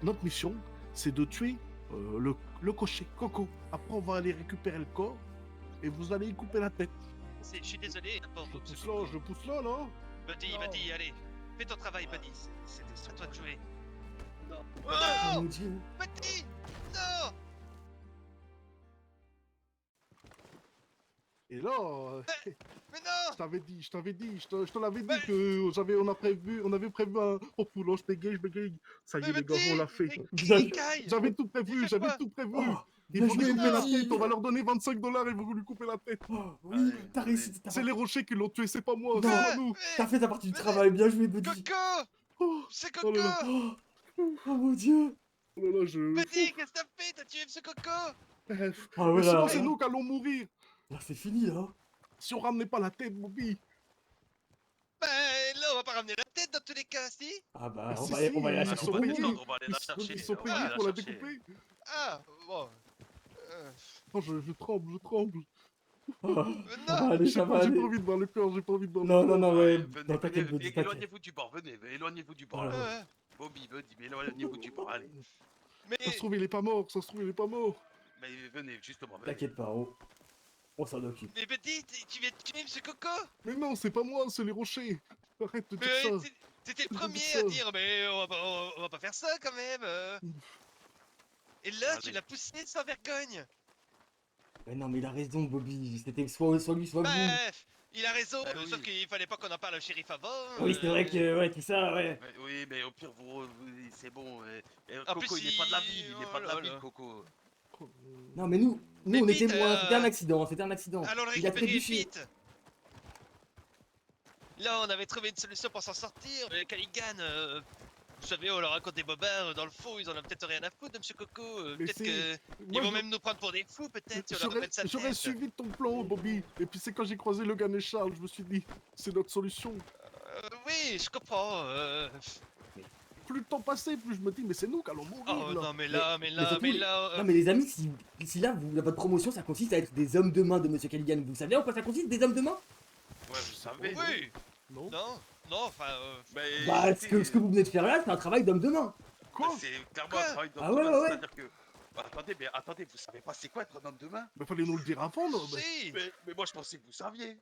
notre mission, c'est de tuer le cocher, Coco. Après, on va aller récupérer le corps et vous allez y couper la tête. Je suis désolé pour Je vous, pousse monsieur là, Coco. je pousse là, là. Buddy, Non. Buddy, allez. Fais ton travail, Buddy. C'était À toi de jouer. Non. Oh Non mon dieu. Buddy Non Et là, Mais non je t'avais dit, je te l'avais dit Mais- que on avait prévu un... Oh poulot, je bégaye. Ça y Mais est les gars, Buddy on l'a fait. Écaille J'avais tout prévu, Il fait quoi Oh, Ils bien vont lui joué, couper la Buddy. tête, on va leur donner $25, ils vont lui couper la tête. Oh, oui, Allez, t'as réussi. C'est les rochers qui l'ont tué, c'est pas moi, Non. c'est pas nous. T'as fait ta partie du travail, bien joué, Buddy. Coco Oh, C'est oh Coco là là. Oh, oh mon dieu. oh là là, je... Buddy, qu'est-ce que t'as fait? T'as tué ce Coco Bref. Ah Mais ouais, sinon, là, c'est nous qui allons mourir. là c'est fini, là. Si on ramenait pas la tête, Bobby. Ben là, on va pas ramener la tête dans tous les cas, si Ah bah, Si, on va si, aller la ils chercher sont pour payés. nous. On va aller la chercher. Ils sont on va aller payés la pour la chercher. découper. Ah, bon. Oh, je tremble. Oh, Non allez, ça va J'ai pas aller. envie de voir le corps, j'ai pas envie de voir Non, le non, corps. non, ouais. Venez, Non, t'inquiète, venez, Buddy, t'inquiète. éloignez-vous du bord, venez, éloignez-vous du bord. Voilà. Là. Bobby, mais éloignez-vous du bord, allez. Mais... Ça se trouve, il est pas mort, Mais venez, justement, venez. T'inquiète pas, on s'en occupe. Mais Buddy, tu viens de tuer ce Coco Mais non, c'est pas moi, c'est les rochers. Arrête de dire Mais ça. t'étais le C'est premier ça. à dire, mais on va pas faire ça quand même. Et là, tu Allez. l'as poussé sans vergogne. Mais non, mais il a raison, Bobby. C'était soit lui, soit vous. Bref, il a raison, Ah oui. sauf qu'il fallait pas qu'on en parle au shérif avant. Oui, c'est vrai que, ouais, tout ça, ouais. Oui, mais au pire, c'est bon. En Coco, plus, il est pas de la ville, il est oh pas de là la ville, là. Coco. Non, mais nous Mais on vite, était témoins. C'était un accident, c'était un accident. Allons le Il a récupérer trébuché. vite. Là, on avait trouvé une solution pour s'en sortir. Les Caligan, vous savez, on leur raconte des bobards. Dans le fond, ils en ont peut-être rien à foutre de M. Coco. Mais Peut-être c'est- que ils Moi, vont même nous prendre pour des fous, peut-être, si on leur J'aurais rappelle sa j'aurais tête. suivi ton plan, Bobby. Et puis c'est quand j'ai croisé le gars et Charles, je me suis dit, c'est notre solution. Oui, je comprends. Plus le temps passait, plus je me dis, mais c'est nous qui allons mourir. Oh là. non, mais là, mais surtout, là. Non, mais les amis, si là, votre promotion, ça consiste à être des hommes de main de Monsieur Caligan. Vous savez en quoi ça consiste, des hommes de main? Ouais, vous savez. Oui. Non. Non, enfin. Mais Bah, ce que vous venez de faire là, c'est un travail d'homme de main. Quoi? C'est clairement Quoi un travail d'homme Ah de ouais, main, ouais, ouais. c'est-à-dire que. Bah, attendez, vous savez pas c'est quoi être un homme de main? Mais fallait nous le dire avant, non? Si. Mais moi je pensais que vous saviez.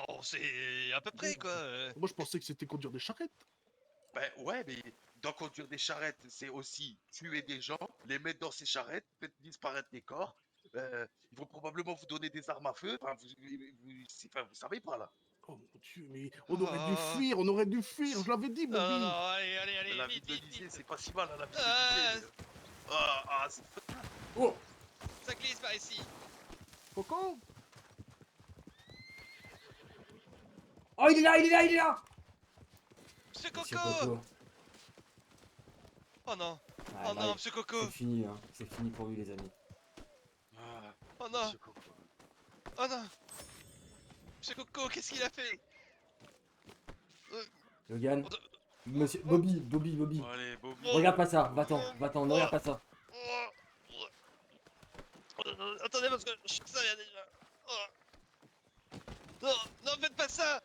Oh, c'est à peu près quoi. Moi je pensais que c'était conduire des charrettes. Ben ouais, mais dans conduire des charrettes, c'est aussi tuer des gens, les mettre dans ces charrettes, faire disparaître les corps. Ils vont probablement vous donner des armes à feu. Enfin, vous savez pas là. Oh mon dieu, mais on aurait dû fuir, je l'avais dit, Non, non, Bobby. non, allez, La vie vite, de vite, lycée, vite. c'est pas si mal, hein, la vie Ah. de lycée. C'est Oh, Ça glisse par ici. Coco? oh, il est là, il est là, il est là. Monsieur Monsieur Coco. Coco. Oh non, Ah, oh là, non, Monsieur Coco. c'est fini, hein. C'est fini pour lui, les amis. Ah, Oh non, monsieur Coco. oh non. Monsieur Coco, qu'est-ce qu'il a fait? Logan, On doit- Monsieur, Bobby. Bon, allez, Bobby. Regarde pas ça, va-t'en, ne regarde pas ça. Attendez, parce que je ça y a déjà. Non, non, faites pas ça.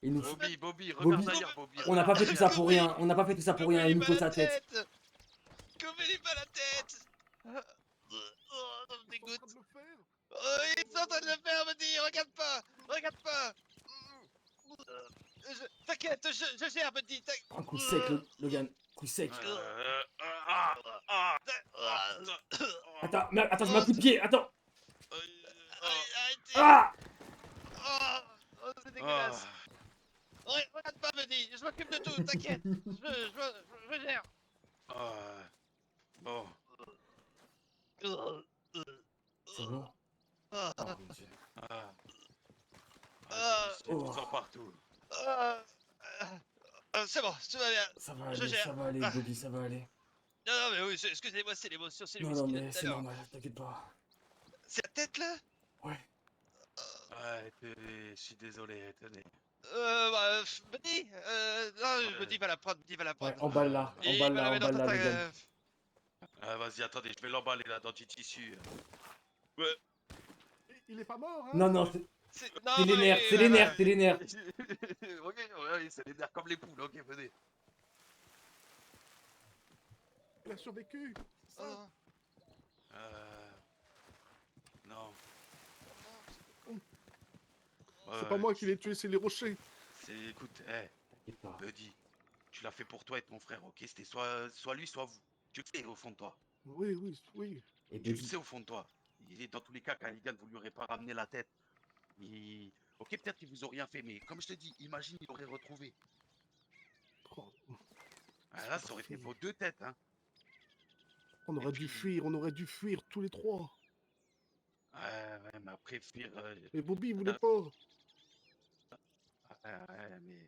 Il nous... Bobby, regarde Bobby. derrière, Bobby. On n'a pas fait tout ça pour rien, il nous faut sa tête. Coupez-lui pas la tête. Oh, ça me T'es en dégoûte. train de le faire? Oh, ils sont en train de le faire, me dit, regarde pas. T'inquiète, je gère, me dit. Un coup sec, Logan, coup sec. Attends, je mets un coup de pied, attends. Arrêtez. Ah, C'est dégueulasse. Regarde pas, me dit, je m'occupe de tout, t'inquiète. Je gère. Bon, c'est bon. Ah, Oh mon dieu. je vous sens partout. C'est bon, tout va bien. Ça va Je aller, gère. ça va aller, Bobby, ça va aller. Non, mais oui, excusez-moi, c'est l'émotion, c'est le Non, whisky mais de tout à c'est l'heure. normal, t'inquiète pas. C'est la tête là? Ouais. Je suis désolé, tenez. Me dis, non, me dis, va la prendre, Ouais, emballe-la, Et va la mettre dans ta- Logan. Vas-y, attendez, je vais l'emballer là dans du tissu. Il est pas mort, hein? Non, c'est Non, les mais, nerfs, c'est les nerfs, c'est les nerfs. Ok, ouais, c'est des nerfs comme les poules, ok, venez. Il a survécu. C'est Oh, ça. Non. C'est pas moi qui l'ai tué, c'est les rochers. Écoute, T'inquiète pas. Buddy, tu l'as fait pour toi et ton frère, ok? C'était soit lui, soit vous. Tu le sais au fond de toi. Oui, oui, oui. Et Tu le Buddy, sais au fond de toi. Il est dans tous les cas, Caligan, vous lui aurez pas ramené la tête. Ok, peut-être qu'il vous a rien fait, mais comme je te dis, imagine, il aurait retrouvé. Oh, Ah, c'est là, ça aurait été parfait. vos deux têtes, hein. On Et aurait dû puis, fuir, on aurait dû fuir tous les trois. ouais, mais après, fuir, Et Bobby, il voulait là, pas. ouais, mais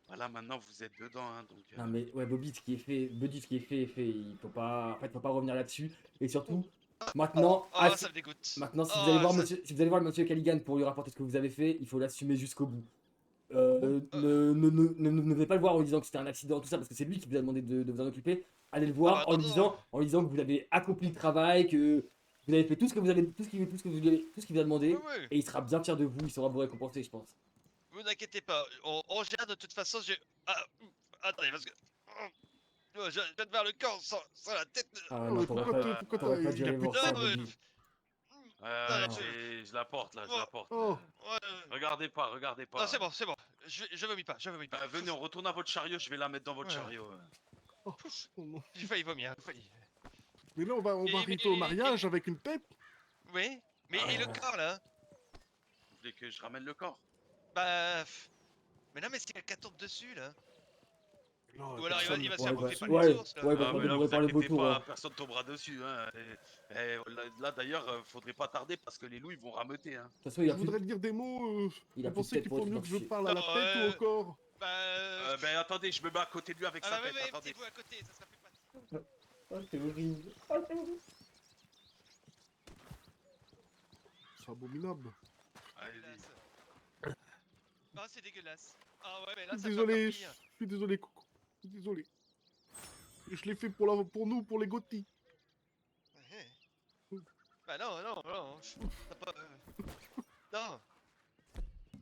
voilà, maintenant vous êtes dedans, hein, donc. non mais ouais Bobby, ce qui est fait, Buddy, ce qui est fait est fait. Il faut pas, en fait, faut pas revenir là-dessus. Et surtout, maintenant, oh, ça me dégoûte. maintenant, si vous allez Oh, voir ça... monsieur, si vous allez voir monsieur Caligan pour lui rapporter ce que vous avez fait, il faut l'assumer jusqu'au bout. Ne venez pas le voir en disant que c'était un accident, tout ça, parce que c'est lui qui vous a demandé de vous en occuper. Allez le voir Ah bah, non, non. en lui disant que vous avez accompli le travail, que vous avez fait tout ce que vous avez, tout ce qu'il vous a demandé, Oui, oui. et il sera bien fier de vous. Il saura vous récompenser, je pense. Vous inquiétez pas, on gère de toute façon, Ah, attendez, parce que... Je viens de voir le corps sans la tête. Ah ouais, Ah, non, mais pourquoi t'aurais pas il dû y a aller plus de voir ça, sang. Non, mais... Bobby. Non, non. Je la porte là, je la porte. Oh, Ouais, Regardez pas, regardez non, pas. c'est bon, c'est bon. Je vomis pas, je vomis pas. Venez, on retourne à votre chariot, je vais la mettre dans votre Ouais. chariot. oh, oh non. J'ai failli vomir, j'ai failli. Mais là, on va Et- arriver au mariage avec une tête. Oui, mais et le corps là? Vous voulez que je ramène le corps? Bah... Mais non, mais c'est quelqu'un tombe dessus là. Non, Ou alors personne. il va se faire bouffer par ouais, les ours là. ouais, Ah, votre mais là, devrait vous parler inquiétez vautour. pas, Hein. personne tombera dessus. Hein. Là, d'ailleurs, faudrait pas tarder parce que les loups ils vont rameuter. Hein. De toute façon, il Je a plus, voudrais te dire des mots. il a Vous plus de pensez tête qu'il pour faut être mieux que je identifié. parle à la Non, tête ou au corps? Bah... Ben attendez, je me mets à côté de lui avec Ah sa bah tête. ouais, Attendez. mettez-vous à côté, ça sera plus pratique. Oh, c'est horrible. Oh, c'est horrible. C'est abominable. Allez-y. Dégueulasse. Oh, c'est dégueulasse. Ah ouais, mais là, Je ça suis fait encore désolé, je pire. suis désolé, Coco. Je suis désolé. Je l'ai fait pour nous, pour les Gotti. Ouais. Bah non, non, non. T'as pas... Non.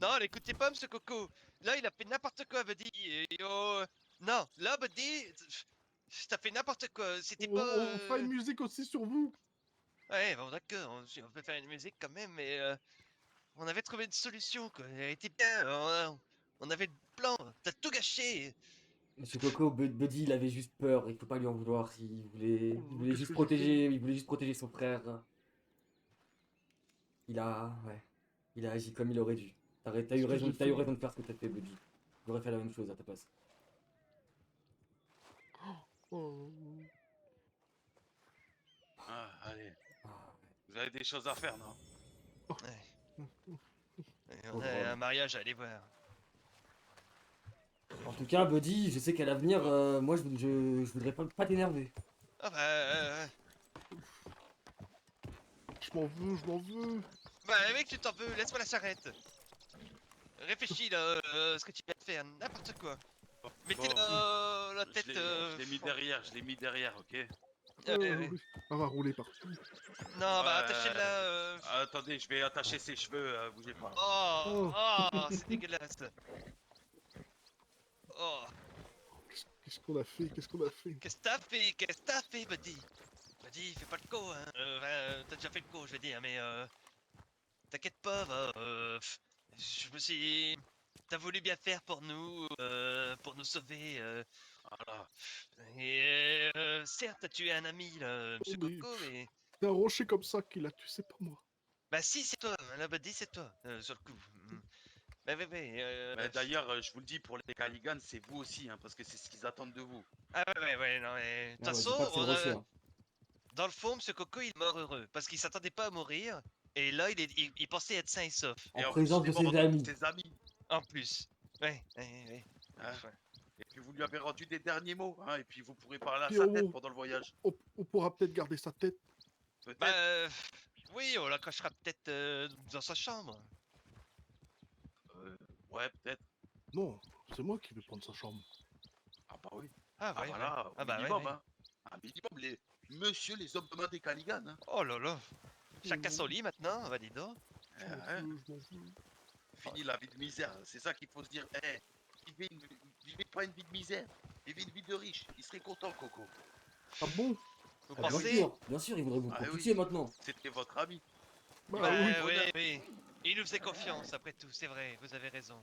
Non, n'écoutez pas, monsieur Coco. Là, il a fait n'importe quoi, Buddy. Non, là, Buddy, t'as fait n'importe quoi. C'était pas... On fera une musique aussi sur vous. Ouais, bon, d'accord, on peut faire une musique quand même, mais on avait trouvé une solution, quoi. Elle était bien, on avait le plan. T'as tout gâché. Monsieur Coco, Buddy, il avait juste peur. Il faut pas lui en vouloir. Qu'est-ce que j'ai fait? Il voulait juste protéger son frère. Ouais, il a agi comme il aurait dû. T'as eu Qu'est-ce que raison, j'ai t'as eu fait? raison de faire ce que t'as fait, Buddy. J'aurais fait la même chose à ta place. Oh. Ah, allez. Ah, Vous avez des choses à faire, non? Ouais. Et on Oh, a drôle. un mariage à aller voir. En tout cas, Buddy, je sais qu'à l'avenir, moi, je voudrais pas t'énerver. Ah bah... Je m'en veux, je m'en veux. Bah mec, tu t'en veux, laisse-moi la charrette. Réfléchis là, ce que tu vas faire, n'importe quoi. Mettez la tête... Je l'ai mis derrière, je l'ai mis derrière, ok? ouais. On va rouler partout. Non, bah attachez-la... Attendez, je vais attacher ses cheveux, bougez pas. Oh, oh, c'est dégueulasse. Oh, Qu'est-ce qu'on a fait? Qu'est-ce qu'on a fait? qu'est-ce que t'as fait? Qu'est-ce que t'as fait, Buddy? Buddy, fais pas le co, hein. T'as déjà fait le co, je veux dire, mais t'inquiète pas, va. Je me suis... T'as voulu bien faire pour nous sauver. Voilà. Et certes, t'as tué un ami, là, monsieur mais- Coco, mais... C'est un rocher comme ça qui l'a tué, c'est pas moi. Bah si, c'est toi, là, Buddy, c'est toi, sur le coup. Bah ouais, Mais d'ailleurs, je vous le dis, pour les Caligans, c'est vous aussi, hein, parce que c'est ce qu'ils attendent de vous. Ah ouais, non, mais... De toute Ah ouais, dis façon, pas que c'est le rocher, hein. dans le fond, monsieur Coco, il est mort heureux, parce qu'il s'attendait pas à mourir, et là, il pensait être sain et sauf, En Et plus, présence il est de mort ses en tant que amis. ses amis. en plus. Ouais. Hein. Ouais. Et puis vous lui avez rendu des derniers mots, hein, et puis vous pourrez parler à Puis sa on- tête pendant le voyage. On pourra peut-être garder sa tête. Peut-être. Bah, oui, on l'accrochera peut-être dans sa chambre. Ouais, peut-être. Non, c'est moi qui vais prendre sa chambre. Ah bah oui. Ah, Ah ouais, voilà, ouais. au Ah bah ouais, minimum, ouais. hein. Un minimum, monsieur les hommes de main des Caligans, hein. Oh là là. Chacun son lit maintenant, on va dire donc. Je m'en Hein. veux, je m'en veux. Fini la vie de misère, c'est ça qu'il faut se dire. Vivez pas une vie de misère, vivez une vie de riche. Il serait content, Coco. Ah bon? Vous Ah, pensez? bien sûr, il voudrait vous Ah propulser oui. maintenant. C'était votre ami. Bah Bah oui. oui, oui. Il nous faisait confiance, après tout, c'est vrai, vous avez raison.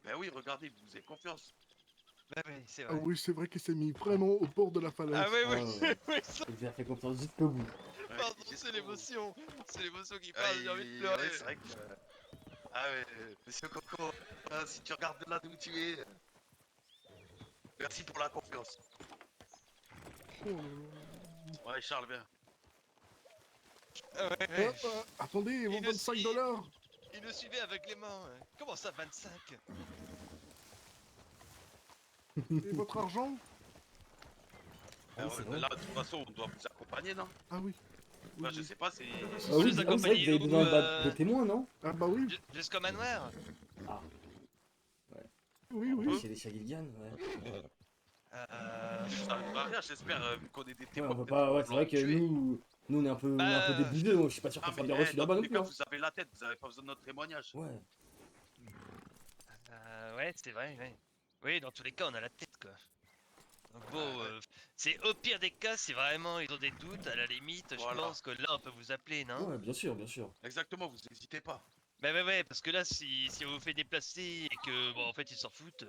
Ben oui, regardez, vous avez confiance. Bah oui, c'est Ah vrai. oui, c'est vrai qu'il s'est mis vraiment au bord de la falaise. Ah oui, Ah oui, ouais. oui, ça, Il vous a fait confiance jusqu'au bout. Ouais, pardon, jusqu'au c'est bout. l'émotion. C'est l'émotion qui Ouais, parle, j'ai envie de pleurer. ouais, c'est vrai que. Ah ouais, monsieur Coco, si tu regardes de là d'où tu es, merci pour la confiance. Oh là là. Ouais, Charles, viens. Ah ouais, ouais. Attendez, vos Il nous 25 suit. dollars. Il nous suivait aveuglément. Hein. Comment ça, 25? Et votre argent? Ah oui, c'est vrai. Là, de toute façon, on doit vous accompagner, non? Ah oui. Oui, Moi, je oui. sais pas, c'est. Bah Vous oui, nous c'est vrai que vous accompagnez avez où besoin de témoins, non? Ah bah oui. Jusqu'au manoir? Ah, Oui, on va oui. chez les Shagillian, ouais. Ça ne va rien, j'espère, vu qu'on est des Ouais, témoins, on peut peut-être pas, qu'on va ouais, c'est vouloir vrai nous que tuer. nous on est un peu Bah, débusés, donc je suis pas sûr qu'on Ah, soit mais bien reçu dans là-bas tous non les plus, cas, hein. vous avez la tête, vous avez pas besoin de notre témoignage. Ouais. ouais, c'est vrai, ouais. Oui, dans tous les cas, on a la tête, quoi. Donc bon, Ouais. c'est au pire des cas, si vraiment ils ont des doutes, à la limite, je Voilà. pense que là, on peut vous appeler, non? Ouais, bien sûr, bien sûr. Exactement, vous n'hésitez pas. Bah ouais, ouais, parce que là, si on vous fait déplacer et que, bon, en fait, ils s'en foutent,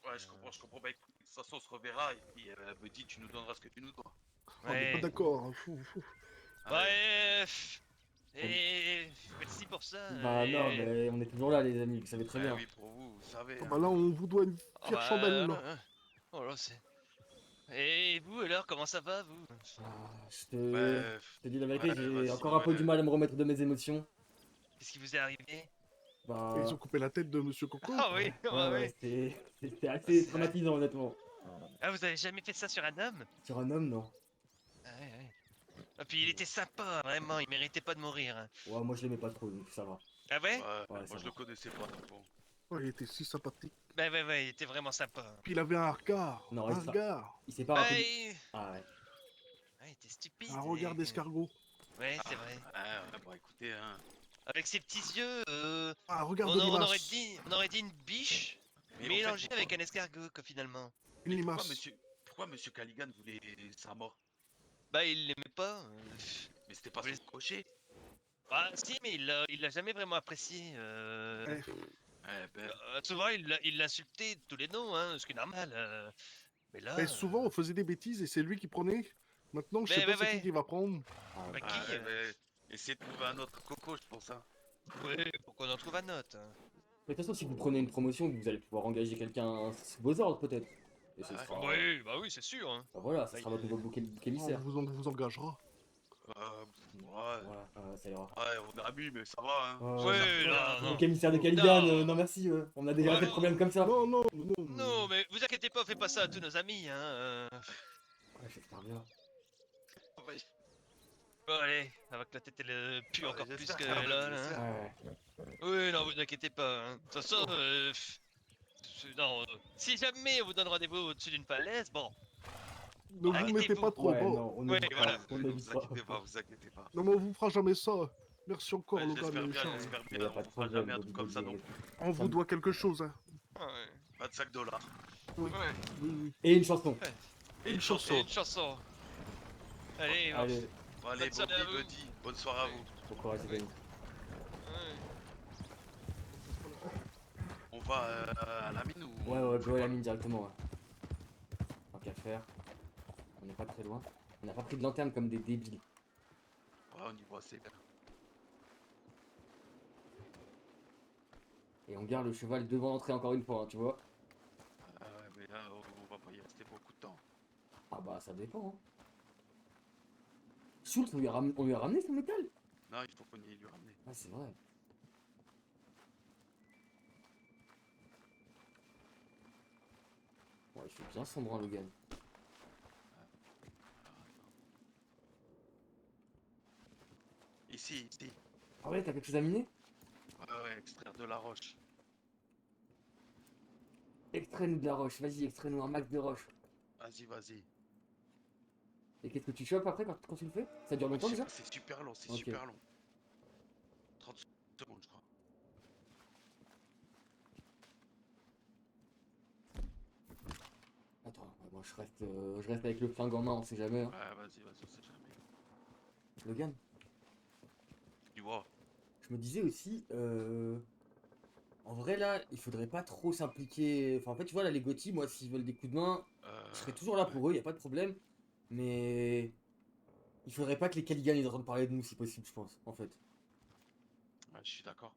Ouais, je comprends, je comprends. Bah écoute, de toute façon, on se reverra et puis me dis, tu nous donneras ce que tu nous dois. On n'est pas ouais. d'accord. Hein. Fou. Ah ouais. Ouais, et merci pour ça. Bah non, Et... mais on est toujours là les amis, vous savez très Eh bien. oui, pour vous, vous savez. Ah Hein. bah là, on vous doit une Oh fière chandelle, bah, là. oh là, c'est... Et vous, alors, comment ça va, vous? Ah, Bah, je te dis la vérité, ouais, j'ai vas-y, encore un peu du ouais. mal à me remettre de mes émotions. Qu'est-ce qui vous est arrivé? Et ils ont Bah coupé la tête de Monsieur Coco. Ah oui, bah oui. c'est Ah, assez traumatisant honnêtement. Ah, vous avez jamais fait ça sur un homme? Sur un homme, non. Ah ouais, ouais. Ah, puis il était sympa, vraiment, il méritait pas de mourir. Hein. Ouais, moi je l'aimais pas trop, donc ça va. Ah ouais? Ouais, Ouais, moi ça je va. le connaissais pas, donc bon. Oh, il était si sympathique. Bah ouais, ouais, il était vraiment sympa. Puis il avait un regard. Non, Un regard. il s'est pas Bah, rappelé. il... Ah ouais. Ouais, il était stupide. Un regard d'escargot. Ouais, c'est vrai. Ouais, bon, écoutez, hein. Avec ses petits yeux, Un regard on, de on limace. on aurait dit une biche Mais en fait, mélangée avec un escargot, quoi, finalement. Une mais limace. pourquoi monsieur Callaghan voulait sa mort? Bah, il l'aimait pas. Mais c'était pas Oui. son cocher. Ah, si, mais il l'a jamais vraiment apprécié. Eh, Eh ben, Souvent, il l'insultait de tous les noms, hein, ce qui est normal. Mais là. mais souvent, on faisait des bêtises et c'est lui qui prenait. Maintenant, je sais Mais pas ouais, c'est ouais. qui va prendre. Ah ouais. Bah, qui ben, essayez de trouver un autre coco, je pense, hein. Ouais, pour qu'on en trouve un autre. Hein. Mais de toute façon, si vous prenez une promotion, vous allez pouvoir engager quelqu'un sous vos ordres peut-être. Et ce Ouais. sera. Oui, bah oui, c'est sûr. Hein. Bah voilà, ça Bah, sera votre nouveau bouc On émissaire. vous engagera. Ouais, Voilà, ça ira. ouais, on est amis, mais ça va, hein. Ouais, Ouais, non. non, non. Bouc émissaire de Caliban, Non. non merci, on a déjà Ouais, assez de non. problèmes comme ça. Non, non, non. Non, mais vous inquiétez pas, on fait pas ça à tous nos amis. Hein. Ouais, j'espère bien. Ouais, Bon, allez, avec la tête elle pue encore plus j'espère que quand même, là. j'espère. Hein. Ouais. Oui, non, vous inquiétez pas. Hein. De toute façon, non, si jamais on vous donne rendez-vous au-dessus d'une falaise, bon, Ne vous Arrêtez-vous. mettez pas trop Ouais, bas. non, on Ouais, n'hésite voilà. pas. On Vous n'hésite pas. inquiétez pas, vous inquiétez pas. Non, mais on vous fera jamais ça. Merci encore, Ouais, Logan j'espère et bien, Charles. j'espère Mais y bien. a pas On de fera problème, jamais un truc comme ça non Bobby. plus. On vous doit quelque chose, hein. Ouais. 25 dollars. Oui, Ouais. oui, oui. Et une chanson. Et une chanson. Et une chanson. Allez, Allez, Bon, allez, Bonne soirée à Bobby, vous. Buddy, bonne soirée à vous. bon courage les amis. Ouais. On va à la mine ou... Ouais, go à la mine directement. Ouais. Tant qu'à faire. On n'est pas très loin. On n'a pas pris de lanterne comme des débiles. Ouais, on y va, c'est bien. Et on garde le cheval devant l'entrée encore une fois, hein, tu vois. Mais là, on va pas y rester beaucoup de temps. Ah bah ça dépend. Hein. Schultz, on lui a ramené son métal. Non, il faut qu'on y lui ramener. Ah c'est vrai. Ouais, je suis bien sombre, hein, Logan. Ici, ici. Ah ouais, t'as quelque chose à miner? Ouais, extraire de la roche. Extrais-nous de la roche, vas-y, extrais-nous un max de roche. Vas-y, vas-y. Et qu'est-ce que tu chopes après quand tu le fais? Ça dure Je longtemps sais déjà? pas, c'est super long, c'est Ok. super long. 30 secondes, je crois. Attends, ouais, Bon, je reste avec le flingue en main, on sait jamais. Hein. Ouais, vas-y, on sait jamais. Logan, Tu vois. je me disais aussi, en vrai là, il faudrait pas trop s'impliquer. Enfin, en fait, tu vois, là, les Gotti, moi, s'ils veulent des coups de main, je serai toujours là pour eux, y a pas de problème. Mais il faudrait pas que les Caligan ils entendent parler de nous si possible, je pense, en fait. Ouais, je suis d'accord.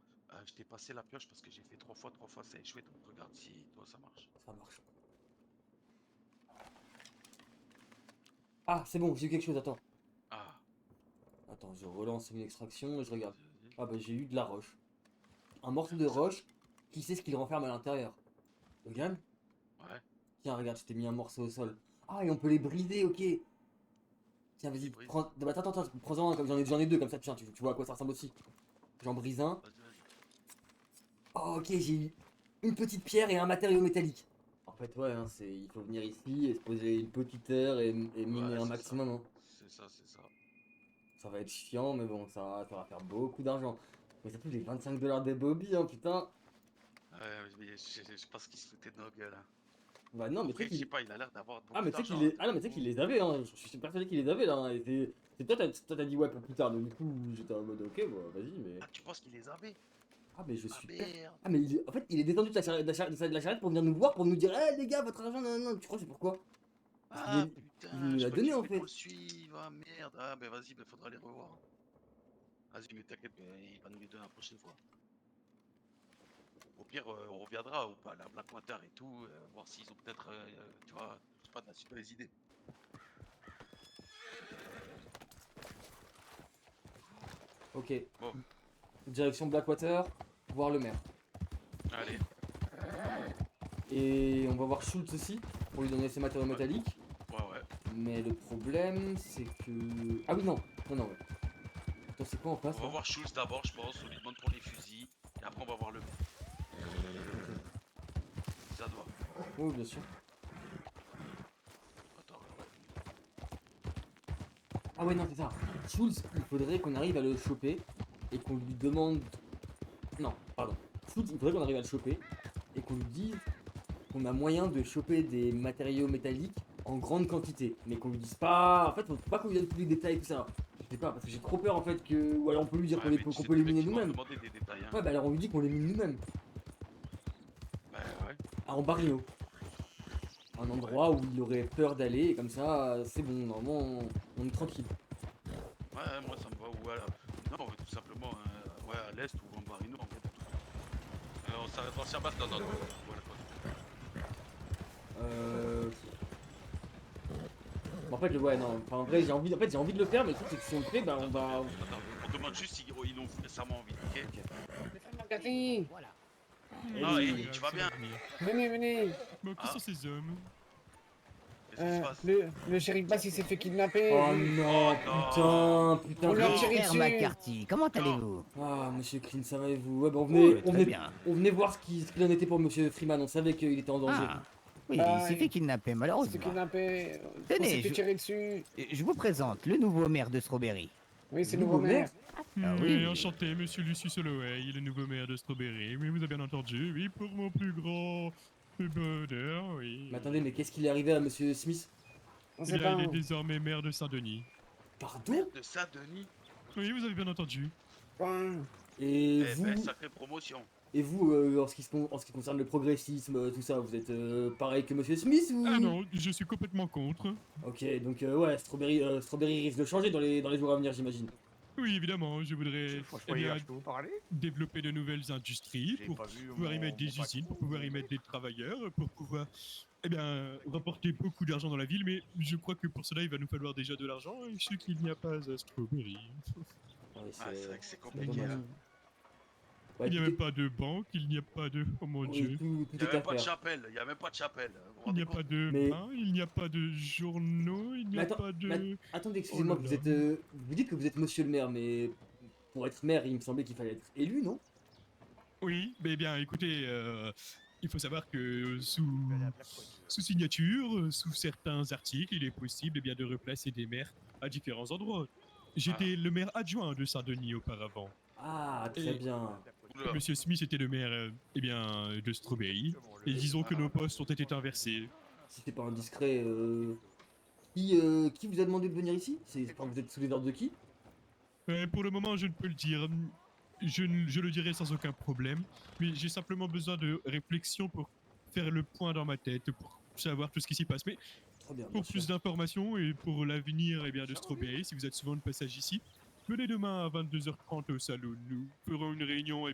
Je t'ai passé la pioche parce que j'ai fait 3 fois, ça a échoué. Donc regarde si toi ça marche. Ça marche. Ah, c'est bon, j'ai eu quelque chose, attends. Ah, Attends, je relance une extraction et je regarde. vas-y. Ah bah j'ai eu de la roche. Un morceau de roche, qui sait ce qu'il renferme à l'intérieur? Logan? Ouais, Tiens, regarde, je t'ai mis un morceau au sol. Ah, et on peut les briser, ok. Tiens, vas-y, brise. prends. Bah, attends, prends-en un, comme j'en ai deux, comme ça, tiens, tu vois à quoi ça ressemble aussi. J'en brise un. Vas-y. Oh, ok, j'ai eu une petite pierre et un matériau métallique. En fait, ouais, hein, il faut venir ici et se poser une petite heure et miner Ouais, un c'est maximum. Hein. c'est ça. Ça va être chiant, mais bon, ça va faire beaucoup d'argent. Mais surtout les 25 $ des Bobby, hein, putain. Ouais, mais je pense qu'il se foutait de nos gueules. Hein. Bah non, mais tu Après, sais je sais qu'il. pas, il a l'air d'avoir Ah, beaucoup mais tu sais qu'il d'argent. est. Ah non, mais tu sais qu'il les avait, hein. Je suis persuadé qu'il les avait là. Hein. Et c'est toi, t'as dit ouais pour plus tard. Donc du coup, j'étais en mode ok, bah vas-y, mais. Ah, tu penses qu'il les avait? Ah, mais je Ah suis merde. Ah, mais en fait, il est descendu de la charrette, de la charrette pour venir nous voir, pour nous dire, eh les gars, votre argent, non, non, tu crois, c'est pourquoi? Parce qu'il Ah il nous putain, je l'a crois qu'il donné en voulait qu'on fait. le suive. Ah merde. Ah, ben vas-y, ben faudra les revoir. Vas-y, mais t'inquiète, il va nous les donner la prochaine fois. Au pire, on reviendra ou pas, la Black Matter et tout, voir s'ils ont peut-être, tu vois, je sais pas, des idées. Ok, Bon, direction Blackwater, voir le maire. allez. Et on va voir Schultz aussi, pour lui donner ses matériaux métalliques. Ouais. Mais le problème, c'est que. Ah oui, non, non. Ouais. Attends, c'est quoi en face On va là? voir Schultz d'abord, je pense. On lui demande pour les fusils. Et après, on va voir le mec. Si ça doit. Oui, bien sûr. Attends, ouais. Ah ouais, non, c'est ça. Schultz, il faudrait qu'on arrive à le choper et qu'on lui demande. Non, pardon. Schultz, il faudrait qu'on arrive à le choper et qu'on lui dise qu'on a moyen de choper des matériaux métalliques en grande quantité. Mais qu'on lui dise pas. En fait, faut pas qu'on lui donne tous les détails et tout ça. Je sais pas, parce que j'ai trop peur en fait que. Ou alors on peut lui dire Ouais, mais tu qu'on sais peut les très bien miner qu'ils vont nous-mêmes. demander des détails, hein. Ouais, bah alors on lui dit qu'on les mine nous-mêmes. Ouais. Ah, en barrio. Un endroit où il aurait peur d'aller, et comme ça, c'est bon, normalement, on est tranquille. Ouais, moi ça me va. Ou alors. Non, tout simplement, ouais, à l'est ou en Barino, en fait. On s'arrêtera sur base. Non. Voilà, quoi. Euh... Bon, en fait, ouais, non, enfin, en vrai, j'ai envie de le faire, mais le truc, c'est que si on le fait, bah, on va. Attends, on demande juste s'ils ont récemment envie, ok? Cathy, Ah, Et- Ellie, tu vas bien? venez. Mais qui Ah. sont ces hommes? Qu'est-ce qui se passe? Le shérif Bass, il s'est fait kidnapper. Oh non, non. putain, On lui a non. tiré Père dessus. McCarthy, comment allez-vous? Ah, monsieur Clean, ça va et vous? Ouais, bah, Très bien. on venait voir ce qu'il en était pour monsieur Freeman, on savait qu'il était en danger. Ah, oui, Bah, il s'est fait kidnapper, Il s'est malheureusement. fait kidnapper. On Tenez, s'est fait je- tirer dessus. Je vous présente le nouveau maire de Strawberry. Oui, c'est le Nouveau nouveau maire. Ah oui, oui. enchanté, monsieur Lucius Holloway, le nouveau maire de Strawberry. Oui, vous avez bien entendu, oui, pour mon plus grand bonheur, oui. Mais attendez, mais qu'est-ce qu'il est arrivé à monsieur Smith? On Eh sait bien, pas. il est désormais maire de Saint-Denis. Pardon? De Saint-Denis? Oui, vous avez bien entendu. Ouais. Et Eh ben, vous, sacrée promotion. en ce qui concerne le progressisme, tout ça, vous êtes pareil que monsieur Smith ou? Ah non, je suis complètement contre. Ok, donc ouais, Strawberry risque de changer dans les jours à venir, j'imagine. Oui, évidemment, je voudrais eh bien, je peux vous parler? développer de nouvelles industries J'ai pour pas vu pouvoir y mettre des mon usines, pour patron. pouvoir y mettre des travailleurs, pour pouvoir eh bien, rapporter beaucoup d'argent dans la ville, mais je crois que pour cela, il va nous falloir déjà de l'argent, et ce qu'il n'y a pas à Strawberry. Ouais, Ah, c'est vrai que c'est c'est compliqué, dommage. hein. Ouais, Il n'y a tout même est- pas de banque, il n'y a pas de... Oh mon oui, Dieu. tout Il n'y a est à même pas de faire. chapelle, il n'y a même pas de chapelle. Vous vous Il n'y a rendez pas compte? de Mais- pain, il n'y a pas de journaux, il n'y Mais a attends, pas de... Attendez, excusez-moi, Oh là là. vous dites que vous êtes monsieur le maire, mais pour être maire, il me semblait qu'il fallait être élu, non? Oui, mais bien, écoutez, il faut savoir que sous signature, sous certains articles, il est possible eh bien, de replacer des maires à différents endroits. J'étais le maire adjoint de Saint-Denis auparavant. Ah, très Et- bien. Oula. Monsieur Smith était le maire eh bien, de Strawberry. Et disons que nos postes ont été inversés. Si c'est pas indiscret, qui vous a demandé de venir ici? Enfin, vous êtes sous les ordres de qui? Pour le moment, je ne peux le dire. Je le dirai sans aucun problème. Mais j'ai simplement besoin de réflexion pour faire le point dans ma tête, pour savoir tout ce qui s'y passe. Mais Très bien, bien pour sûr. plus d'informations et pour l'avenir eh bien, de Strawberry, si vous êtes souvent de passage ici, venez demain à 22h30 au salon. Nous ferons une réunion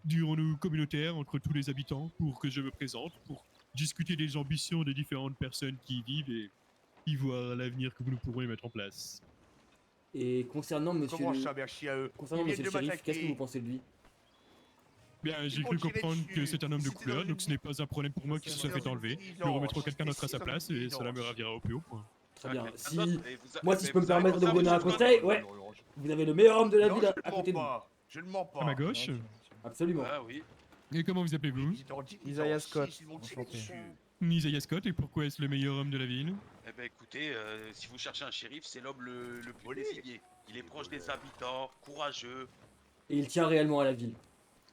dirons-nous communautaire entre tous les habitants pour que je me présente, pour discuter des ambitions des différentes personnes qui y vivent et y voir l'avenir que nous pourrons y mettre en place. Et concernant monsieur Comment le... ça, merci à eux? Concernant Ils monsieur le viennent de shérif, qu'est-ce que vous m'attaquer. pensez de lui? Bien, j'ai m'ont cru tiré comprendre que dessus. c'est un homme de C'était couleur, dans donc ce une- n'est pas un problème pour moi qu'il se soit fait enlever. Nous Non, remettrons quelqu'un d'autre à sa c'était place dans une et cela me vidange. ravira au plus haut point. Très bien. Ok. Si... Ah, et vous a- Moi, si mais je peux me vous avez permettre de vous donner un Scott conseil, ouais, vous avez le meilleur homme de la Non, ville je à ne côté de mens vous. pas. Je ne mens pas. À ma gauche. Absolument. Ah oui. Et comment vous appelez-vous? Isaiah Scott. Ils m'ont tiré Enchanté. dessus. Isaiah Scott, et pourquoi est-ce le meilleur homme de la ville? Eh ben écoutez, si vous cherchez un shérif, c'est l'homme le plus désigné. Il est proche des habitants, courageux. Et il tient réellement à la ville.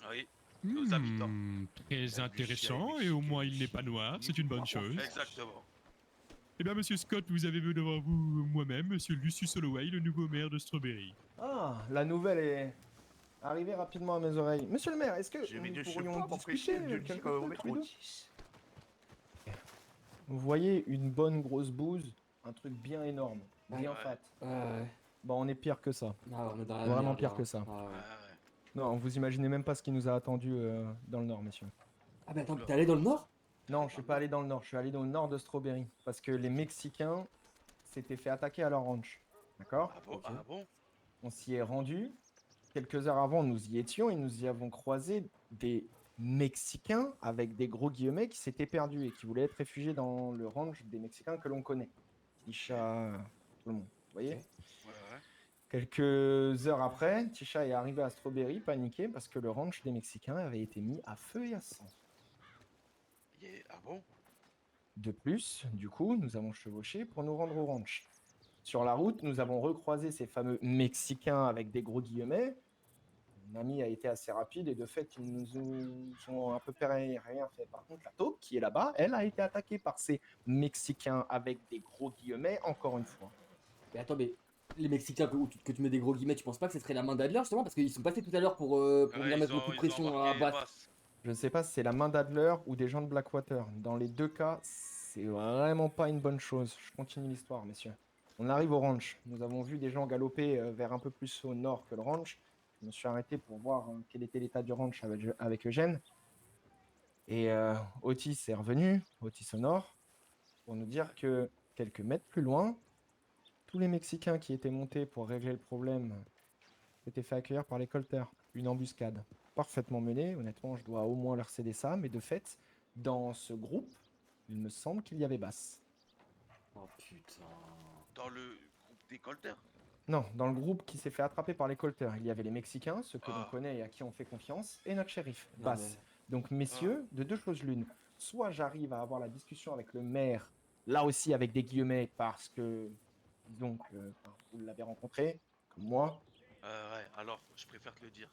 Ah oui, Nos habitants. Très intéressant, et au moins il n'est pas noir, c'est une bonne chose. Exactement. Eh bien, monsieur Scott, vous avez vu devant vous moi-même, monsieur Lucius Holloway, le nouveau maire de Strawberry. Ah, la nouvelle est arrivée rapidement à mes oreilles. Monsieur le maire, est-ce que Je vais nous de pourrions pas m'empêcher discuter de quelque dire peu qu'on tous les est deux? Vous voyez une bonne grosse bouse, un truc bien énorme, bien Ouais. fat. Ouais. Bon, on est pire que ça. Ah, on est dans la Vraiment merde, pire là. que ça. Ah, ouais. Ouais. Non, vous imaginez même pas ce qui nous a attendu dans le nord, messieurs. Ah, mais attends, t'es allé dans le nord? Non, je suis pas allé dans le nord, je suis allé dans le nord de Strawberry. Parce que les Mexicains s'étaient fait attaquer à leur ranch. D'accord? Ah bon, Ok. ah bon. On s'y est rendu. Quelques heures avant, nous y étions et nous y avons croisé des Mexicains avec des gros guillemets qui s'étaient perdus et qui voulaient être réfugiés dans le ranch des Mexicains que l'on connaît. Tisha, tout le monde. Vous voyez? Ouais, ouais. Quelques heures après, Tisha est arrivé à Strawberry paniqué parce que le ranch des Mexicains avait été mis à feu et à sang. Ah bon. De plus, du coup, nous avons chevauché pour nous rendre au ranch. Sur la route, nous avons recroisé ces fameux Mexicains avec des gros guillemets. Mon ami a été assez rapide et de fait, ils nous ont à peu près rien fait. Par contre, la taupe qui est là-bas, elle a été attaquée par ces Mexicains avec des gros guillemets, encore une fois. Mais attends, mais les Mexicains que tu mets des gros guillemets, tu penses pas que ce serait la main d'Adler justement? Parce qu'ils sont passés tout à l'heure pour Ouais, venir mettre le coup de pression à Bass. Je ne sais pas si c'est la main d'Adler ou des gens de Blackwater. Dans les deux cas, c'est vraiment pas une bonne chose. Je continue l'histoire, messieurs. On arrive au ranch. Nous avons vu des gens galoper vers un peu plus au nord que le ranch. Je me suis arrêté pour voir quel était l'état du ranch avec Eugène. Et Otis est revenu, Otis au nord, pour nous dire que quelques mètres plus loin, tous les Mexicains qui étaient montés pour régler le problème s'étaient fait accueillir par les colters. Une embuscade parfaitement menée. Honnêtement, je dois au moins leur céder ça. Mais de fait, dans ce groupe, il me semble qu'il y avait Bass. Oh putain. Dans le groupe des colters. Non, dans le groupe qui s'est fait attraper par les colters, il y avait les Mexicains, ceux que l'on Ah. connaît et à qui on fait confiance, et notre shérif, Non, Bass. Donc, messieurs, de deux choses l'une. Soit j'arrive à avoir la discussion avec le maire, là aussi avec des guillemets, parce que, disons que vous l'avez rencontré, comme moi. Ouais, alors, je préfère te le dire.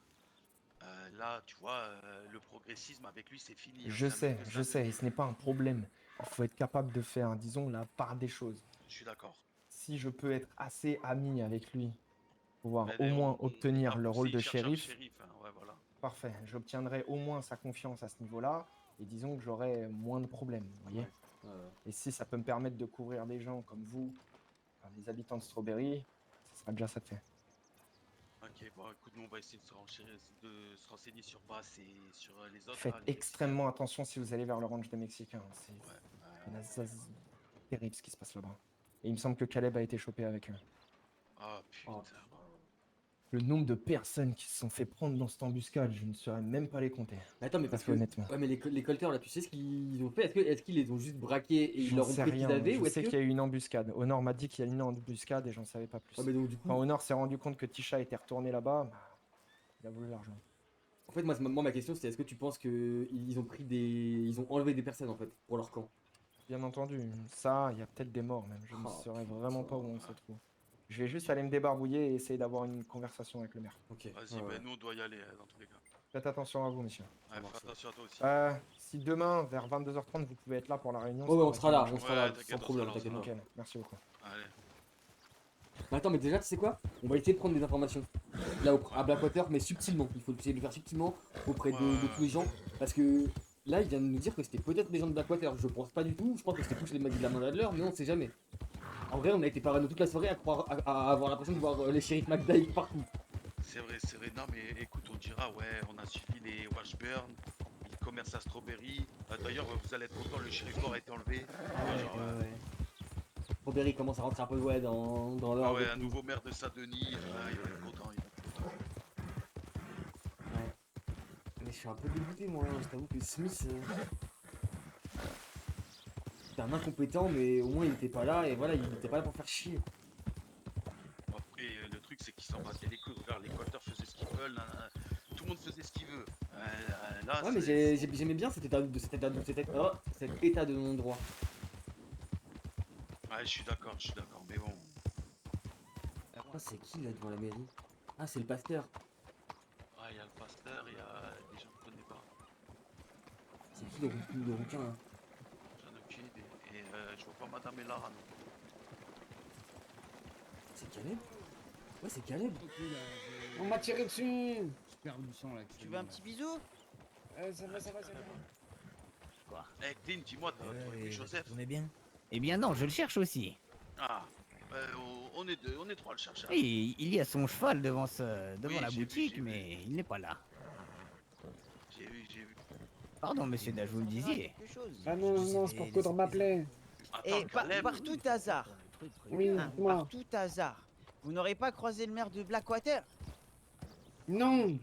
Là, tu vois, le progressisme avec lui, c'est fini. hein, Je c'est un mec sais, de je sa sais, et vie. ce n'est pas un problème. Il faut être capable de faire, disons, la part des choses. Je suis d'accord. Si je peux être assez ami avec lui, pouvoir Mais au on- moins on- obtenir on le a rôle poussé, de il cherche un shérif, hein, ouais, voilà. parfait. J'obtiendrai au moins sa confiance à ce niveau-là, et disons que j'aurai moins de problèmes, vous voyez. Ouais. Et si ça peut me permettre de couvrir des gens comme vous, enfin, les habitants de Strawberry, ça sera déjà ça de fait. Ok, bon, écoute, nous, on va essayer de se renseigner sur Bass et sur les autres. Faites là, les extrêmement attention si vous allez vers le ranch des Mexicains. C'est Mexicains. Ouais. terrible ce qui se passe là-bas. Et il me semble que Caleb a été chopé avec eux. Ah, putain. Oh, Le nombre de personnes qui se sont fait prendre dans cette embuscade, je ne saurais même pas les compter. Mais attends, mais parce que. Honnêtement. Ouais, mais les colters là, tu sais ce qu'ils ont fait? Est-ce qu'ils les ont juste braqués et ils J'en leur ont sais pris ce qu'ils rien. avaient? Je Ou est-ce sais que. qu'il y a eu une embuscade. Honor m'a dit qu'il y a une embuscade et j'en savais pas plus. Ouais, mais donc du coup. Quand Honor s'est rendu compte que Tisha était retourné là-bas, bah, il a voulu l'argent. En fait, moi ma question c'était est-ce que tu penses que ils ont pris des. Ils ont enlevé des personnes en fait pour leur camp? Bien entendu, ça, il y a peut-être des morts même. Je ne Oh, saurais putain. vraiment pas où on se trouve. Je vais juste aller me débarbouiller et essayer d'avoir une conversation avec le maire. Ok. Vas-y, ouais, mais ouais. nous, on doit y aller, dans tous les cas. Faites attention à vous, monsieur. Ouais, marche, fais attention à toi aussi. Si demain, vers 22h30, vous pouvez être là pour la réunion. Ouais, ouais, on ça sera là, va être on sera là, t'inquiète, sans on problème, sera là, t'inquiète on pas. sera nickel. Merci beaucoup. Allez. Mais attends, mais déjà, tu sais quoi? On va essayer de prendre des informations là à Blackwater, mais subtilement. Il faut essayer de le faire subtilement auprès de tous les gens. Parce que là, il vient de nous dire que c'était peut-être des gens de Blackwater. Je pense pas du tout. Je pense que c'était plus les mecs de la main d'Adler, mais on sait jamais. En vrai, on a été parano toute la soirée à croire, à avoir l'impression de voir les shérifs McDive partout. C'est vrai, c'est vrai. Non, mais écoute, on dira, ouais, on a suivi les Washburn, ils commercent à Strawberry. D'ailleurs, vous allez être content, le shérif mort a été enlevé. Robert commence à rentrer un peu ouais, dans Ah l'ordre. ouais, et un tout. nouveau maire de Saint-Denis, il va être content, il va être content. Ouais. Mais je suis un peu dégoûté, moi. Hein. Je t'avoue que Smith. C'est un incompétent, mais au moins il était pas là et voilà, il était pas là pour faire chier. Après, le truc, c'est qu'ils s'en battaient les couilles. Regarde, les Quaters faisaient ce qu'ils veulent, tout le monde faisait ce qu'il veut. Là, Ouais, mais j'aimais bien cet état de non-droit. Ouais, je suis d'accord, mais bon. Ah, c'est qui là devant la mairie? Ah, c'est le pasteur. Ouais, il y a le pasteur, il y a des gens qu'on connaît pas. C'est qui le rouquin là? J'en ai aucune idée. Et je vois pas Madame Elara, non. C'est Caleb? Ouais, c'est Caleb. On m'a tiré dessus. Je perds du sang là. Tu veux un petit bisou? Ça va, ça va, ça va. Eh, Clint, dis-moi, t'as trouvé Joseph? On est bien. Eh bien non, je le cherche aussi. Ah, on est deux, on est trois à le chercher. Oui, il y a son cheval devant Oui, la j'ai vu, boutique, j'ai vu. mais il n'est pas là. J'ai vu. Pardon, monsieur Dash, vous le disiez. Quelque chose. Ah non, non, c'est pour coudre ma plaie. Et Attends, Caleb, par tout hasard, Oui, hein, moi. par tout hasard, vous n'aurez pas croisé le maire de Blackwater? Non.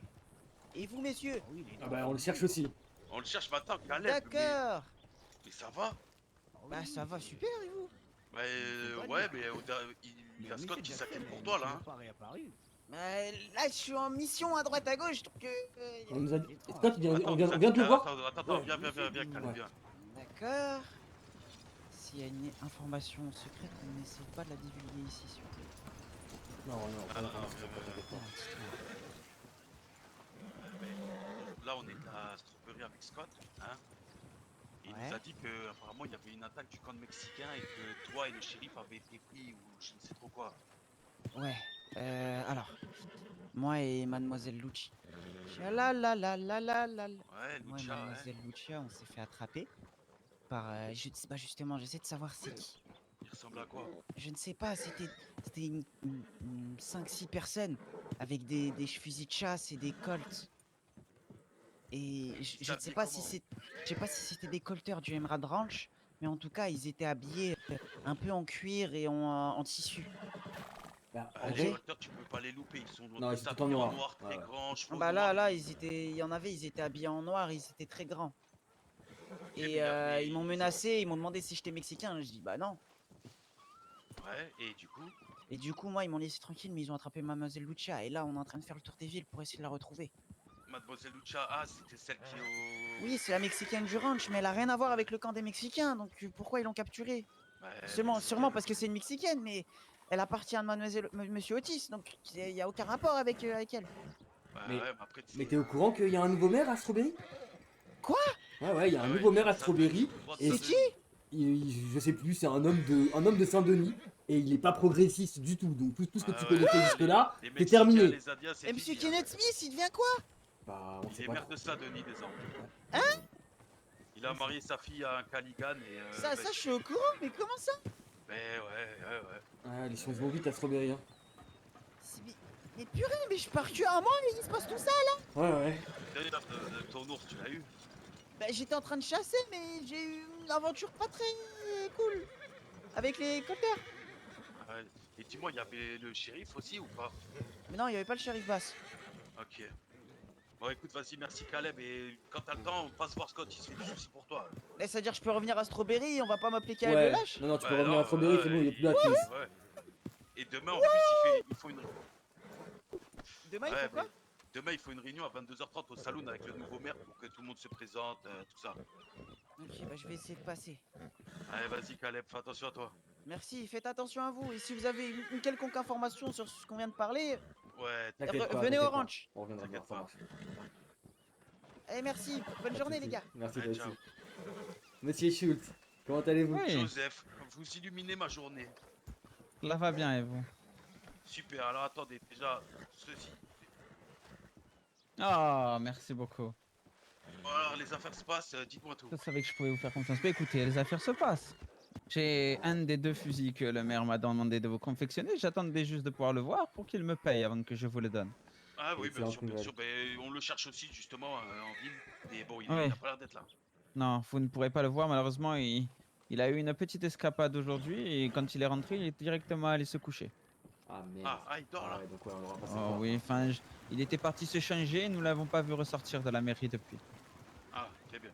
Et vous, messieurs? Ah bah on le cherche aussi. on le cherche maintenant, Caleb. D'accord. Mais ça va? Bah ça va super, et vous? Bah, ouais, mais il y a Scott qui s'inquiète pour toi, là. Hein. Pas réapparu. Bah, là, je suis en mission à droite à gauche, donc... On nous a dit. Scott, Attends, on vient de le voir. Attends, Ouais. viens, Caleb, Ouais. viens. D'accord. S'il y a une information secrète, n'essaie pas de la divulguer ici, s'il vous plaît. Non, non, Ah, non, viens. Ah, un petit truc. Là, on est à Strawberry avec Scott, hein. Et il Ouais. nous a dit que apparemment il y avait une attaque du camp mexicain et que toi et le shérif avaient été pris ou je ne sais trop quoi. Ouais, alors, moi et mademoiselle Lucci. La la la la la la. Ouais, Moi et Lucia, mademoiselle Lucia, on s'est fait attraper par, je ne sais pas justement, j'essaie de savoir c'est qui. il ressemble à quoi? Je ne sais pas, c'était une 5-6 personnes avec des fusils de chasse et des colts. Et je ne sais pas si c'est, je sais pas si c'était des colteurs du Emerald Ranch, mais en tout cas ils étaient habillés un peu en cuir et en tissu. Bah, Ah, en les vrai, colteurs, tu peux pas les louper, ils sont Non, ils sont tous tout en habillés noir. très Ouais. grands, cheveux Bah noirs. là, il y en avait, ils étaient habillés en noir, ils étaient très grands. mais Et il y avait- ils m'ont menacé, ils m'ont demandé si j'étais mexicain. Je dis bah non. Ouais, et du coup, Et du coup, moi, ils m'ont laissé tranquille, mais ils ont attrapé mademoiselle Lucia. Et là, on est en train de faire le tour des villes pour essayer de la retrouver. mademoiselle Lucia, ah, c'était celle qui est au... Oui, c'est la mexicaine du ranch, mais elle a rien à voir avec le camp des Mexicains. Donc pourquoi ils l'ont capturée? Ouais, Sûrement parce que c'est une mexicaine, mais elle appartient à monsieur Otis, donc il n'y a aucun rapport avec elle. Mais- ouais, après, tu mais sais, t'es au courant qu'il y a un nouveau maire à Strawberry? Quoi? Ouais, il y a un ouais, nouveau maire à ça, Strawberry. c'est Et qui? je sais plus, c'est un homme de Saint-Denis. Et il est pas progressiste du tout. Donc tout ce que Ah tu ouais. connaissais jusque-là, les c'est Mexicains, terminé. les Indiens, c'est Et monsieur fini, hein. Kenneth Smith, il devient quoi? Bah, on Il sait est pas. maire de Saint-Denis désormais. Hein? Il a marié sa fille à un Caligan et... Ça, bah, je suis au courant, mais comment ça? ouais. Ouais, les choses vont vite à Strawberry. Hein. Mais purée, mais je pars que un mois et il se passe tout ça. Ouais. D'ailleurs, ton ours, tu l'as eu? Bah, j'étais en train de chasser, mais j'ai eu une aventure pas très cool avec les colteurs. Ouais. Et dis-moi, il y avait le shérif aussi ou pas? Mais non, il y avait pas le shérif Bass. Ok. Bon, écoute, vas-y, merci Caleb. Et quand t'as le temps, on passe voir Scott, il se fait du souci pour toi. Mais c'est-à-dire que je peux revenir à Strawberry, on va pas m'appeler Caleb Ouais. le lâche? Non, tu peux Ouais, revenir non, à Strawberry, c'est bon, il est plus là, Chris. Ouais. Et demain, en plus, il faut une... Demain, il Ouais, faut quoi? mais demain, il faut une réunion à 22h30 au saloon avec le nouveau maire pour que tout le monde se présente, tout ça. Ok, bah je vais essayer de passer. Allez, vas-y Caleb, fais attention à toi. Merci, faites attention à vous. Et si vous avez une quelconque information sur ce qu'on vient de parler, Ouais, T'inquiète pas, venez t'inquiète au pas. ranch. On reviendra T'inquiète voir, ça pas. marche. Eh, merci. Bonne journée, les gars. Merci Ouais, toi ciao. aussi. Monsieur Schultz, comment allez-vous? Oui, Joseph, vous illuminez ma journée. cela va bien et vous? Super, alors attendez, déjà, ceci. Ah, merci beaucoup. Bon, alors, les affaires se passent, dites-moi tout. Je savais que je pouvais vous faire confiance. Mais écoutez, les affaires se passent. J'ai un des 2 fusils que le maire m'a demandé de vous confectionner. J'attendais juste de pouvoir le voir pour qu'il me paye avant que je vous le donne. Ah oui, Excellente bien nouvelle. sûr, ben, on le cherche aussi justement en ville. Mais bon, il Oui. a pas l'air d'être là. Non, vous ne pourrez pas le voir malheureusement. Il a eu une petite escapade aujourd'hui et quand il est rentré, il est directement allé se coucher. Ah merde. Il dort Ah là. ouais, donc ouais, on aura pas Oh oui, enfin, il était parti se changer. Nous l'avons pas vu ressortir de la mairie depuis. Ah, très bien.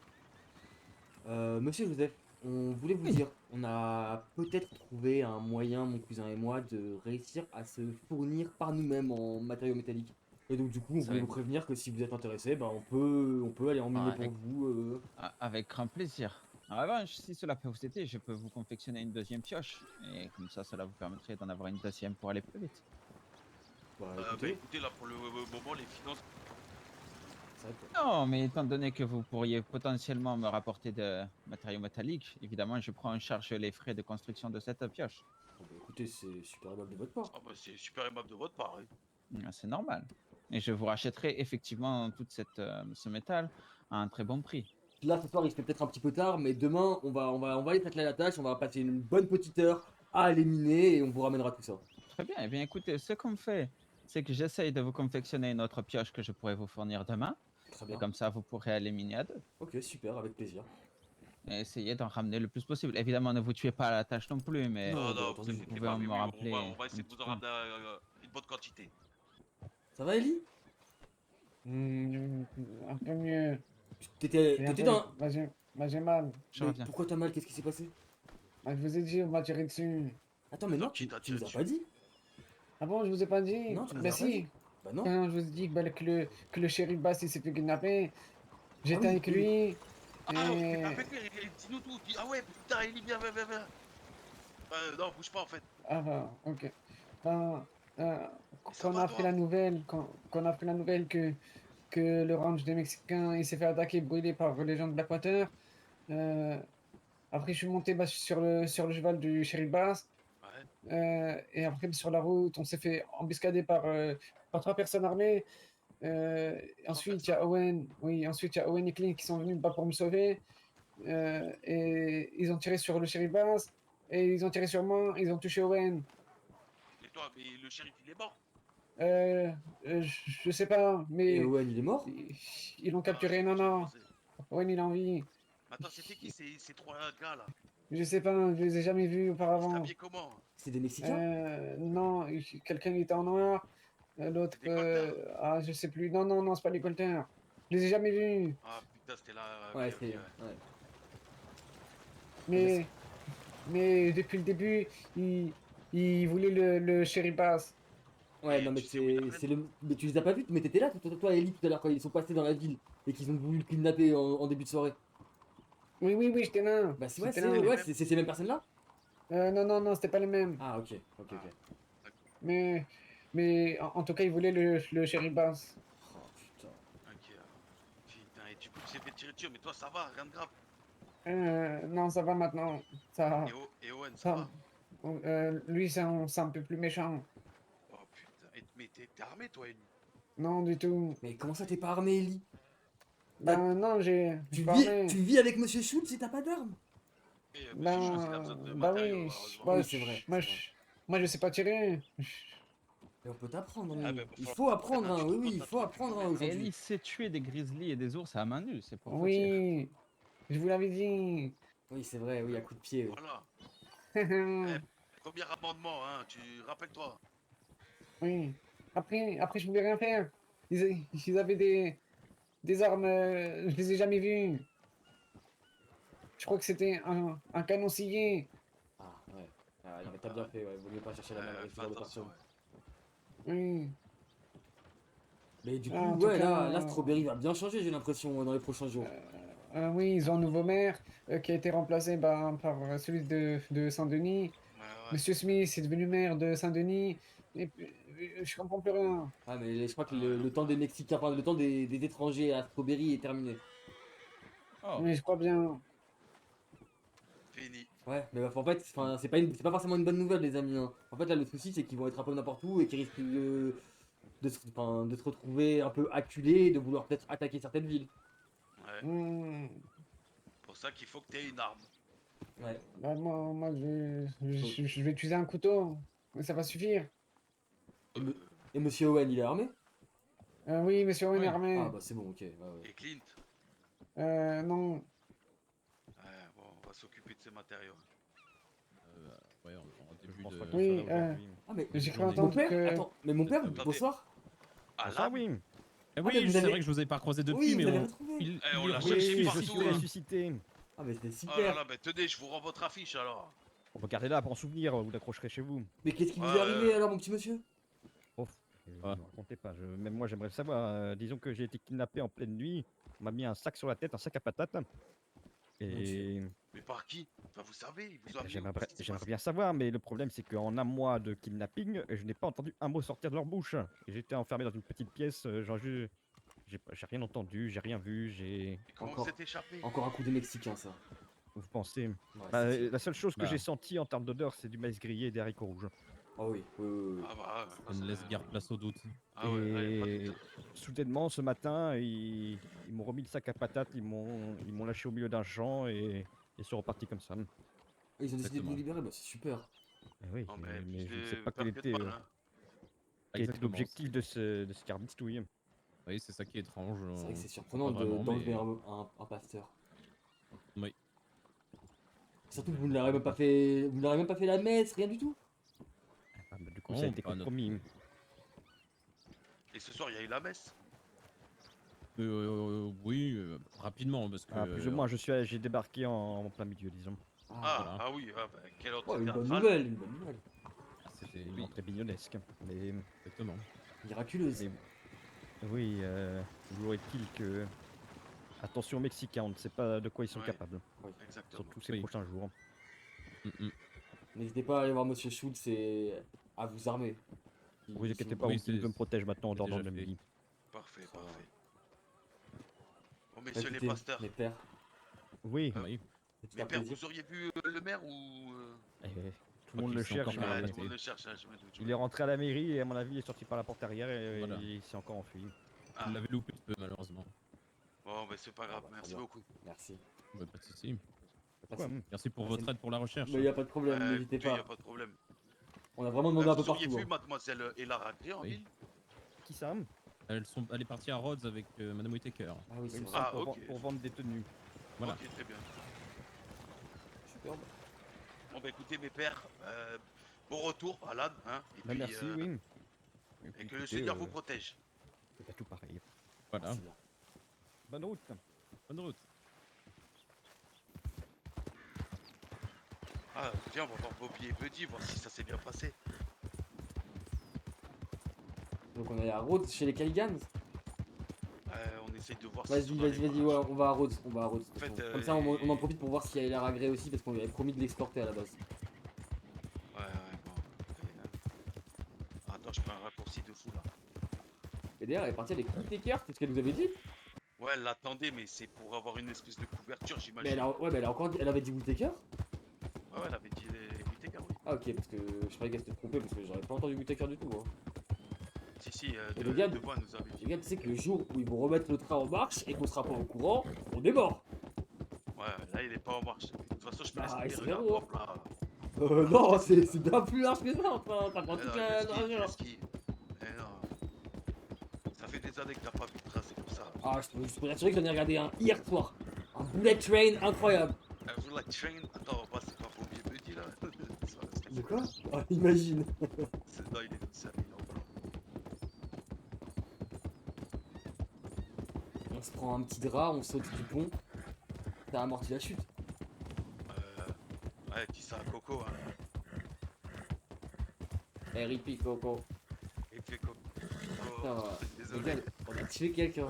Monsieur Joseph, on voulait vous Oui. dire, on a peut-être trouvé un moyen, mon cousin et moi, de réussir à se fournir par nous-mêmes en matériaux métalliques. Et donc du coup, on voulait vous prévenir que si vous êtes intéressé, bah, on peut aller en miner pour avec- vous. Avec grand plaisir. En revanche, si cela peut vous aider, je peux vous confectionner une deuxième pioche. Et comme ça, cela vous permettrait d'en avoir une deuxième pour aller plus vite. Bah, Bah écoutez, écoutez, là pour le moment, les finances. c'est vrai que- Non, mais étant donné que vous pourriez potentiellement me rapporter de matériaux métalliques, évidemment, je prends en charge les frais de construction de cette pioche. Bon, bah, écoutez, c'est super aimable de votre part. Ah bah c'est super aimable de votre part. Oui. C'est normal. Et je vous rachèterai effectivement ce métal à un très bon prix. Là, ce soir, il se fait peut-être un petit peu tard, mais demain, on va aller s'atteler à la tâche, on va passer une bonne petite heure à aller miner et on vous ramènera tout ça. Très bien. Eh bien, écoutez, ce qu'on fait, c'est que j'essaye de vous confectionner une autre pioche que je pourrais vous fournir demain. Très Et bien. comme ça, vous pourrez aller miner à 2. Ok, super, avec plaisir. Et essayer d'en ramener le plus possible. Évidemment, ne vous tuez pas à la tâche non plus, mais Non, Non, bien non, entendu. vous vous inquiétez pouvez pas, en oui, me oui, rappeler on va essayer un de vous petit en peu. ramener une bonne quantité. Ça va, Ellie? Un peu mieux. T'étais J'ai un peu... dans... Bah, j'ai mal. Je Mais reviens. pourquoi t'as mal? Qu'est-ce qui s'est passé? Bah, je vous ai dit, on m'a tiré dessus. Attends, mais non, Qui t'a tu nous tiré as pas dit? Ah bon, je vous ai pas dit? Non, tu nous Bah as pas si. dit. Bah non. Non, je vous ai dit que le shérif Bass il s'est fait kidnapper. J'étais oui, avec oui. lui. Ah, Et... avec lui, dis-nous tout. Ah ouais, putain, Ellie, viens, viens, viens, viens. Non, bouge pas en fait. Ah bah, ok. Ben, euh, Ça quand on va, a appris toi la nouvelle, quand on a appris la nouvelle que le ranch des Mexicains il s'est fait attaquer, brûlé par les gens de Blackwater, euh, après je suis monté bah, sur le cheval du shérif Bass. Ouais. Et après sur la route, on s'est fait embuscader par 3 personnes armées. Ensuite, il y a Owen, oui, ensuite il y a Owen et Clint qui sont venus bah, pour me sauver. Et ils ont tiré sur le shérif Bass. Et ils ont tiré sur moi, ils ont touché Owen. Et toi, mais le shérif, il est mort. Je sais pas, Et mais Owen, il est mort? ils l'ont capturé. c'est Non, ce que j'ai non, pensé. Owen il est en vie. Attends, c'était qui ces trois gars là? Je sais pas, je les ai jamais vus Ils auparavant. s'habillaient comment? C'est des Mexicains? Non, quelqu'un il était en noir, l'autre, Des colters? je sais plus. Non, non, non, c'est pas des colters. Je les ai jamais vus. Ah putain, c'était là. Ouais, ok, c'est... ok, Ouais. Mais, mais depuis le début, il voulait le shérif Bass. Ouais, Et non, mais tu sais où il c'est... t'emmène c'est le... Mais tu les as pas vus? Mais t'étais là, toi et Ellie, tout à l'heure, quand ils sont passés dans la ville et qu'ils ont voulu le kidnapper en début de soirée. Oui, oui, oui, j'étais là. Bah c'est ouais, J'étais c'est là. ouais, c'est ces mêmes personnes-là? Non, non, non, c'était pas les mêmes. Ah, ok, ok, ok. Mais en tout cas, il voulait le shérif Bass. Oh, putain. Ok. Putain, et du coup, tu t'es fait tirer dessus, mais toi, ça va, rien de grave. Non, ça va maintenant. Ça, Et Owen, ça va. lui, c'est un peu plus méchant. Oh putain, mais t'es armé, toi, Ellie? Non, du tout. Mais comment ça t'es pas armé, Ellie? Ben non, j'ai Tu pas vis, armé. tu vis avec Monsieur Schultz et t'as pas d'armes? Et monsieur Schultz, il a besoin de bah matériaux, oui, malheureusement. bah, Oui, c'est vrai, Moi, c'est vrai. moi, je sais pas tirer. Et on peut t'apprendre, Ah, mais bah, il faut faut apprendre, apprendre, hein, tu oui, te oui, il comptes, faut t'as apprendre hein, trouvé. aujourd'hui. Ellie sait tuer des grizzlies et des ours à main nue, c'est pour vous dire. Oui, je vous l'avais dit. Oui, c'est vrai, oui, à coup de pied. Oui. Voilà. Oui. Premier amendement, hein, tu rappelles-toi. Après, je pouvais rien faire. Ils avaient des armes, je les ai jamais vues. Je crois que c'était un canon scié. Ah, ouais. Ah, non, mais t'as bien fait, ouais, vaut mieux pas chercher la main avec ce Fais genre de attention, personne. Oui. Mais du coup, Ah, en tout ouais, cas, là, Strawberry va bien changer, j'ai l'impression, dans les prochains jours. Oui, ils ont un nouveau maire qui a été remplacé par celui de Saint-Denis. ouais. Monsieur Smith est devenu maire de Saint-Denis. Et puis, je comprends plus rien. Ah, mais je crois que le temps des Mexicains, enfin, le temps des étrangers à Strawberry est terminé. Oh. Mais je crois bien. Fini. Ouais, mais en fait, enfin, c'est pas forcément une bonne nouvelle, les amis, hein. En fait, là, le souci, c'est qu'ils vont être un peu n'importe où et qu'ils risquent de se retrouver un peu acculés et de vouloir peut-être attaquer certaines villes. Ouais. Hmm. Pour ça qu'il faut que tu aies une arme. Ouais. Bah, moi je vais utiliser un couteau. Mais ça va suffire. Et Monsieur Owen, il est armé? Oui, monsieur Owen est Oui. armé. Ah, bah c'est bon, ok. Ouais, ouais. Et Clint, Non. ouais, bon, on va s'occuper de ces matériaux. Ouais, en début pense de. pas que Oui, ça va aujourd'hui. Ah, mais j'ai cru Mon mon entendre père? que. Attends, mais mon père, Attendez. bonsoir? Ah Bonsoir, là, oui. Eh mais oui, vous c'est avez- vrai que je vous ai pas croisé depuis, Oui, mais vous l'avez on. retrouvé. on l'a il cherché ressuscité, partout, ressuscité, hein. ressuscité. Ah, mais c'était Oh là super. là, bah tenez, je vous rends votre affiche alors. Regardez-la pour en souvenir, vous l'accrocherez chez vous. Mais qu'est-ce qui vous Ouais, est arrivé alors, mon petit monsieur? Oh, Ah. ne racontez pas, même moi j'aimerais savoir. Disons que j'ai été kidnappé en pleine nuit, on m'a mis un sac sur la tête, un sac à patates. Et Mais par qui? Enfin, vous savez, ils vous ont amené où? j'aimerais Qu'est-ce qui s'est j'aimerais passé? bien savoir, mais le problème c'est qu'en un mois de kidnapping, je n'ai pas entendu un mot sortir de leur bouche. Et j'étais enfermé dans une petite pièce, j'ai rien entendu, j'ai rien vu, Et comment Encore. vous êtes échappé? Encore un coup de Mexicain, ça. Vous pensez? Ouais, Bah, c'est sûr. la seule chose que Bah. j'ai senti en termes d'odeur, c'est du maïs grillé et des haricots rouges. Ah oui, oui, oui, oui. Ah bah, Ça ne laisse guère place au doute. Ah ouais, ouais, pas de Et doute. soudainement, ce matin, ils m'ont remis le sac à patates, ils m'ont lâché au milieu d'un champ et ils sont repartis comme ça. Ils ont décidé de Exactement. vous libérer, bah c'est super. Oui, Non, mais je ne plus sais de pas quel peur que de était, mal, hein. Exactement. l'objectif de ce carbistouille. Oui, c'est ça qui est étrange. C'est vrai que c'est on surprenant comprend pas vraiment, d'enlever mais- un pasteur. Oui. Surtout que vous ne leur avez même pas fait. Vous ne leur avez même pas fait la messe, rien du tout. Ah, bah, du coup, Non, ça a été pas notre- compromis. Et ce soir, il y a eu la messe. Oui, rapidement, parce que. Ah, plus ou moins, j'ai débarqué en plein milieu, disons. Ah, Voilà. ah oui, ah bah, quelle autre Ouais, une bonne théâtrale. nouvelle, une bonne nouvelle. C'était. Une Oui, entrée bignonesque. Mais exactement. Miraculeuse. Mais- oui, toujours est-il que... Attention aux Mexicains, on ne sait pas de quoi ils sont Ouais. capables. Exactement. Surtout ces Oui. prochains jours. N'hésitez pas à aller voir Monsieur Schultz et à vous armer. Ne vous inquiétez Si pas, Oui, Wookie c'est- me protège maintenant en c'est dehors de déjà la fait. vie. Parfait, Ça va. parfait. Bon, Bah, messieurs les écoutez, pasteurs, mes pères, Oui, Ah. Oui. c'est mes un pères, plaisir. vous auriez vu le maire ou... tout le crois monde qu'ils le sont cherche. encore mais- mal Ouais, tout arrêtés. le monde le cherche, hein, je me doute. Il est rentré à la mairie et à mon avis il est sorti par la porte arrière et Voilà. il s'est encore enfui. Ah, Vous l'avez loupé un peu, malheureusement. bon, bah c'est pas grave, bah, très merci bien. beaucoup. Merci. Bah, pas de soucis. Pourquoi Merci pour Merci. votre aide pour la recherche. Mais il n'y a pas de problème, n'hésitez Écoutez, y a pas. pas de problème. On a vraiment demandé un peu Vous auriez partout. vu hein. mademoiselle Elara Grey en Oui. ville? Qui ça? Elle est partie à Rhodes avec Madame Whittaker. Ah oui, c'est Il me vrai. semble Ah, ok. pour vendre des tenues. Voilà. Ok, très bien. Superbe. Bon, bah écoutez, mes pères, bon retour, Alan, hein, et Bah, puis, merci, oui. et que le Seigneur vous protège. C'est tout pareil. Voilà. C'est bien. Bonne route. Bonne route. Ah, tiens, on va voir Bobby et Buddy, voir si ça s'est bien passé. Donc on est à Rhodes chez les Caligans. On essaye de voir si Vas-y, vas-y, ouais, on va à Rhodes. On va à Rhodes. de toute En fait, façon. Comme ça, on en profite pour voir s'il y a Lara Grey aussi, parce qu'on lui avait promis de l'escorter à la base. Ouais, bon. Attends, je prends un raccourci de fou là. Et d'ailleurs, elle est partie avec Whittaker, c'est ce qu'elle nous avait dit. Ouais, elle l'attendait, mais c'est pour avoir une espèce de couverture, Mais j'imagine. elle a, ouais, mais elle a encore dit, elle avait dit Whittaker. Ouais, elle avait dit Whittaker, oui. Ah ok, parce que je croyais qu'elle s'était trompée, parce que j'aurais pas entendu Whittaker du tout. Hein. Si, Et le gars- de voix nous avait Les dit. gars, tu sais que le jour où ils vont remettre le train en marche et qu'on sera pas au courant, on est mort. Ouais, là, il est pas en marche. De toute façon, je peux Ah, laisser c'est regarde, zéro. hop là. Non, c'est bien plus large que ça, enfin, t'as pas Eh toute non, la le ski, largeur. le ski. Eh non. Ça fait des années que t'as pas vu de train, c'est pour ça. Ah, je peux t'assurer que j'en ai regardé un hier soir. Un bullet train incroyable. Vous la train. Attends, on va c'est pas Bobby Buddy là. De quoi? Ah, imagine. Non, il est tout seul, il est en blanc. On se prend un petit drap, on saute du pont. T'as amorti la chute. Ouais, dis ça à Coco, hein. RIP Coco. Et puis Coco. Putain, Désolé. regarde, on a tué quelqu'un.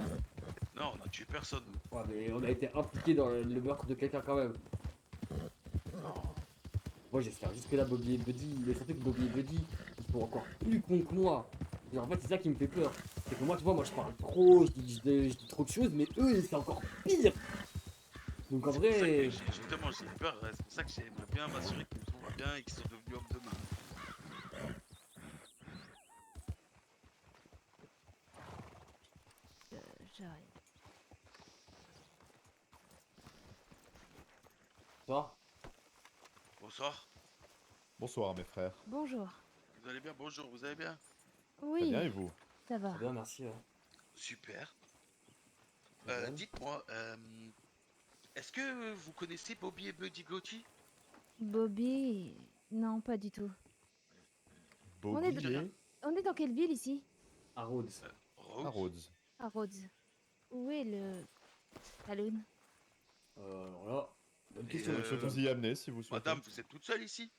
Non, on a tué personne. Ouais, mais on a été impliqué dans le meurtre de quelqu'un quand même. Non. Moi j'espère juste que là Bobby et Buddy, mais surtout que Bobby et Buddy, ils sont encore plus cons que moi. Et en fait, c'est ça qui me fait peur. C'est que moi, tu vois, moi je parle trop, je dis trop de choses, mais eux, c'est encore pire. Donc en C'est pour ça que vrai, justement, j'ai peur. C'est pour ça que j'aimerais bien m'assurer que tout va bien et qu'ils sont devenus hommes de main. J'arrive. toi, Bonsoir. Bonsoir mes frères. Bonjour. Vous allez bien? Bonjour, vous allez bien? Très Oui, bien et vous? ça va. très bien, merci. Super. Très bien. Dites-moi, est-ce que vous connaissez Bobby et Buddy Gotti? Bobby, non, pas du tout. On est, Bobby et on est dans quelle ville ici? À Rhodes. Rose? à Rhodes. À Rhodes. Où est le saloon? Alors là, bonne Et, question. Je peux vous y amener si vous souhaitez. Madame, vous êtes toute seule ici?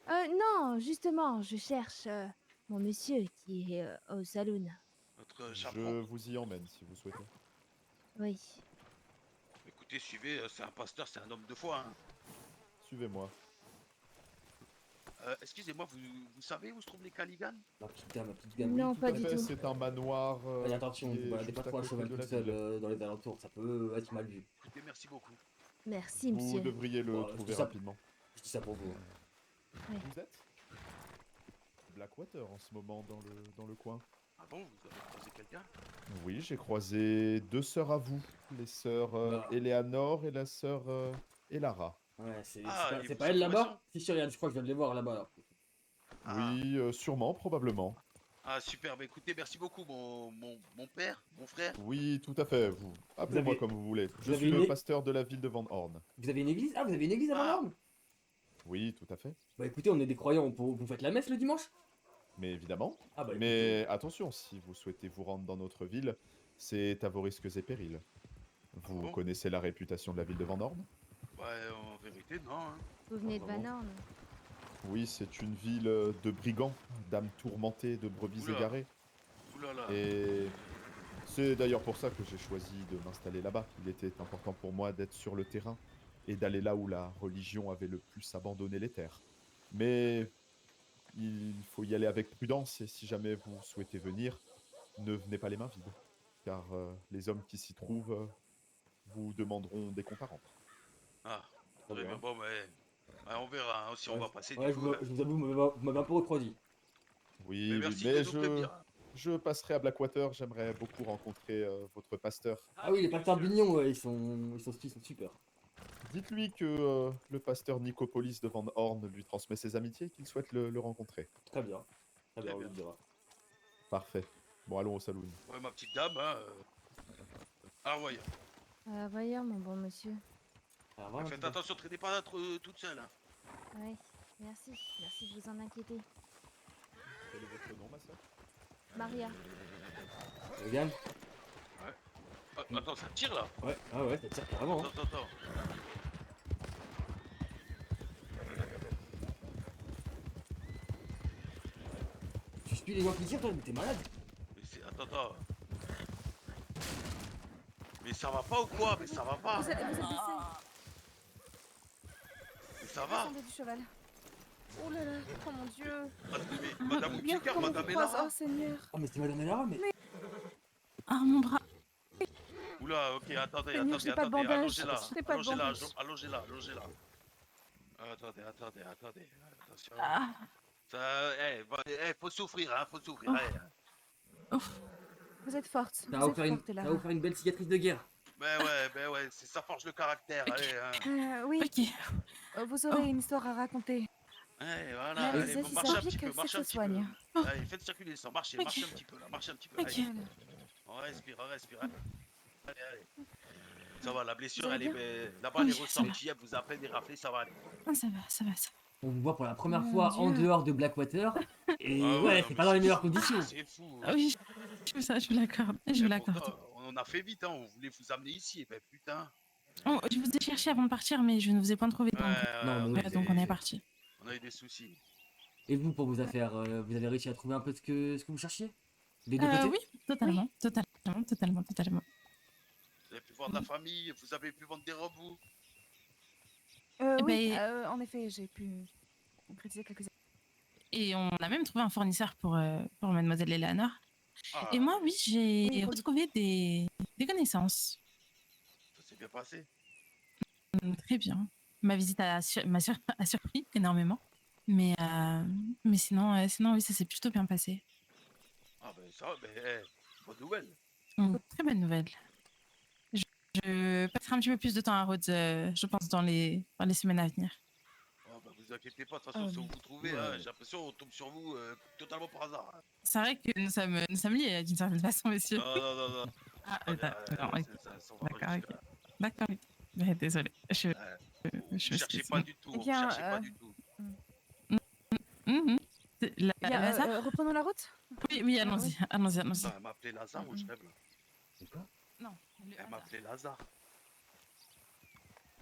Non, justement, je cherche mon monsieur qui est au saloon. Votre Je chaperon? vous y emmène si vous souhaitez. Oui. Écoutez, suivez, c'est un pasteur, c'est un homme de foi. Hein. Suivez-moi. Excusez-moi, vous savez où se trouvent les Caligan? Ma petite gamme, Non, oui, pas tout à du fait. tout. C'est un manoir Et attention, qui vous est baladez juste pas à trop à côté cheval de tout la seul ville. dans les alentours, ça peut être mal vu. Écoutez, merci beaucoup. Merci, Vous monsieur. devriez le Bon, je trouver dis ça- rapidement. Je dis ça pour vous. Hein. Oui. Vous êtes Blackwater en ce moment dans le coin. Ah bon, vous avez croisé quelqu'un? Oui, j'ai croisé deux sœurs à vous. Les sœurs Bah. Eleanor et la sœur Elara. Ouais, c'est Ah, pas, et c'est vous pas elle êtes là-bas? maçon? Si, regarde, je crois que je viens de les voir là-bas. Là. Ah. Oui, sûrement, probablement. Ah, super. Bah, écoutez, merci beaucoup, mon père, mon frère. Oui, tout à fait. Vous appelez-moi avez- comme vous voulez. Je avez suis une le é- pasteur de la ville de Van Horn. Vous avez une église? Ah, vous avez une église à Ah. Vendôme? Oui, tout à fait. Bah écoutez, on est des croyants, vous faites la messe le dimanche? Mais évidemment. Ah bah écoutez. Mais attention, si vous souhaitez vous rendre dans notre ville, c'est à vos risques et périls. Vous bon connaissez la réputation de la ville de Van Horn? Ouais, en vérité, non. Hein. Vous venez de Ah bon Van Horn? Oui, c'est une ville de brigands, d'âmes tourmentées, de brebis Oula. égarées. Ouh là là. Et c'est d'ailleurs pour ça que j'ai choisi de m'installer là-bas. Il était important pour moi d'être sur le terrain et d'aller là où la religion avait le plus abandonné les terres. Mais il faut y aller avec prudence et si jamais vous souhaitez venir, ne venez pas les mains vides. Car les hommes qui s'y trouvent vous demanderont des comptes à rendre. Ah, Très très bien. bien. Bon, ouais, on verra hein, si on Ouais, va passer Ouais, du je coup. vous, je vous avoue, vous m'avez un peu refroidi. Oui, Mais oui, merci de mais nous prévenir. je passerai à Blackwater. J'aimerais beaucoup rencontrer votre pasteur. Ah oui, les pasteurs Bignon, ouais, ils sont super. Dites-lui que le pasteur Nicopolis de Van Horn lui transmet ses amitiés et qu'il souhaite le rencontrer. Très bien. Très bien, Très on bien. le dira. Parfait. Bon, allons au saloon. Ouais, ma petite dame, hein. Ah, ouais. Voyons, mon bon monsieur. Alors, voilà, Faites tout à- attention, traînez pas d'être toute seule. Hein. Oui, merci. Merci de vous en inquiéter. Quel est votre nom, ma sœur? Maria. Regarde. Ah, attends, ça tire là. Ouais, ah ouais, ça tire carrément. Hein. Attends. Tu suis les gens qui tirent, toi, mais t'es malade. Mais c'est. Attends. Mais ça va pas ou quoi? Mais ça va pas. Vous êtes blessé. Mais ça va. Descendez du cheval. Oh là là, oh mon dieu. Mais Madame Bien Outsiker, qu'on Madame vous croise, Elara. oh Seigneur. Ah, mais c'est Madame Elara, mais. Ah, mon bras. Oula, ok, attendez, Seigneur, j'ai pas de bandage. allongez-la, J'ai pas de allongez-la, bandage. allongez-la. Attendez, attention. Ah, Faut souffrir, hein, faut souffrir. Oh. hein. vous êtes forte. Ça va Vous vous êtes faire une, forte, ça là. va vous faire une belle cicatrice de guerre. Ben ouais, ça forge le caractère, allez, hein. Oui. Vous aurez une histoire à raconter. Ouais, voilà, Mais allez, si ça marchez un implique petit peu, que marchez ça un petit soigne. peu. Allez, faites circuler le sang, marchez un petit peu, là, marchez un petit peu. Ok. Allez. On respire. Allez. Ça va, la blessure, Vous elle allez est là-bas, elle Oui, est ça ressortie, elle vous a à peine éraflé, ça va aller. Ah, ça va. On vous voit pour la première Mon fois en Dieu. dehors de Blackwater. Et Ah ouais, non, c'est mais pas dans les meilleures conditions. C'est fou. Ah oui, je vous l'accorde. Je vous l'accorde. Pourtant, on a fait vite, hein, on voulait vous amener ici, et ben putain. Oh, je vous ai cherché avant de partir, mais je ne vous ai point trouvé. Ouais, Non, mais Ouais, donc on est parti. On a eu des soucis. Et vous, pour vos affaires, vous avez réussi à trouver un peu ce que vous cherchiez? Des deux côtés? Oui, totalement. Vous avez pu voir de la famille, vous avez pu vendre des robes, vous. Oui, Ben, en effet, j'ai pu concrétiser quelques. Et on a même trouvé un fournisseur pour mademoiselle Eleanor. Ah, Et moi, oui, j'ai Oui, retrouvé des connaissances. ça s'est bien passé. Très bien. Ma visite a surpris énormément. Mais sinon, oui, ça s'est plutôt bien passé. Ah ben ça, ben, bonne nouvelle. Très bonne nouvelle. Je passerai un petit peu plus de temps à Rhodes, je pense, dans les semaines à venir. Oh, ben, vous inquiétez pas, de toute façon, si on vous trouvez, hein, j'ai l'impression qu'on tombe sur vous totalement par hasard. Hein. C'est vrai que nous sommes liés d'une certaine façon, monsieur. Non. Ah, Pas bien, non, ok. ça va pas D'accord, jusque-là. ok. D'accord, ok. Mais désolé. Vous cherchez pas du tout, Eh vous bien, cherchez pas du tout. Lazare reprenons la route. Oui, allons-y. Allons-y. Attends, elle m'a appelé Lazare ou je rêve là? Non. Elle m'a appelé Lazare.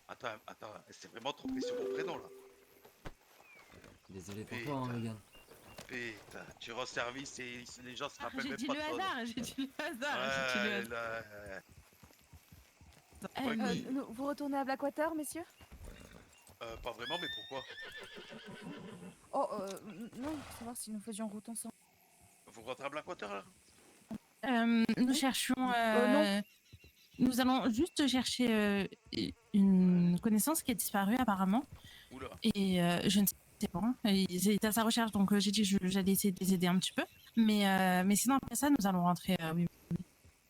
Attends, elle s'est vraiment trompée sur mon prénom là. Désolé pour toi, hein, Logan. Putain, tu rends service et les gens se rappellent J'ai même dit pas le de toi. hasard, j'ai dit le hasard. Vous retournez à Blackwater, messieurs? Pas vraiment, mais pourquoi? Oh, non, pour savoir si nous faisions route ensemble. Vous rentrez à Blackwater là? Nous cherchions. Non. Nous allons juste chercher une connaissance qui a disparu apparemment. Oula. Et je ne sais pas. Ils étaient à sa recherche, donc j'ai dit que j'allais essayer de les aider un petit peu. Mais sinon, après ça, nous allons rentrer. Oui.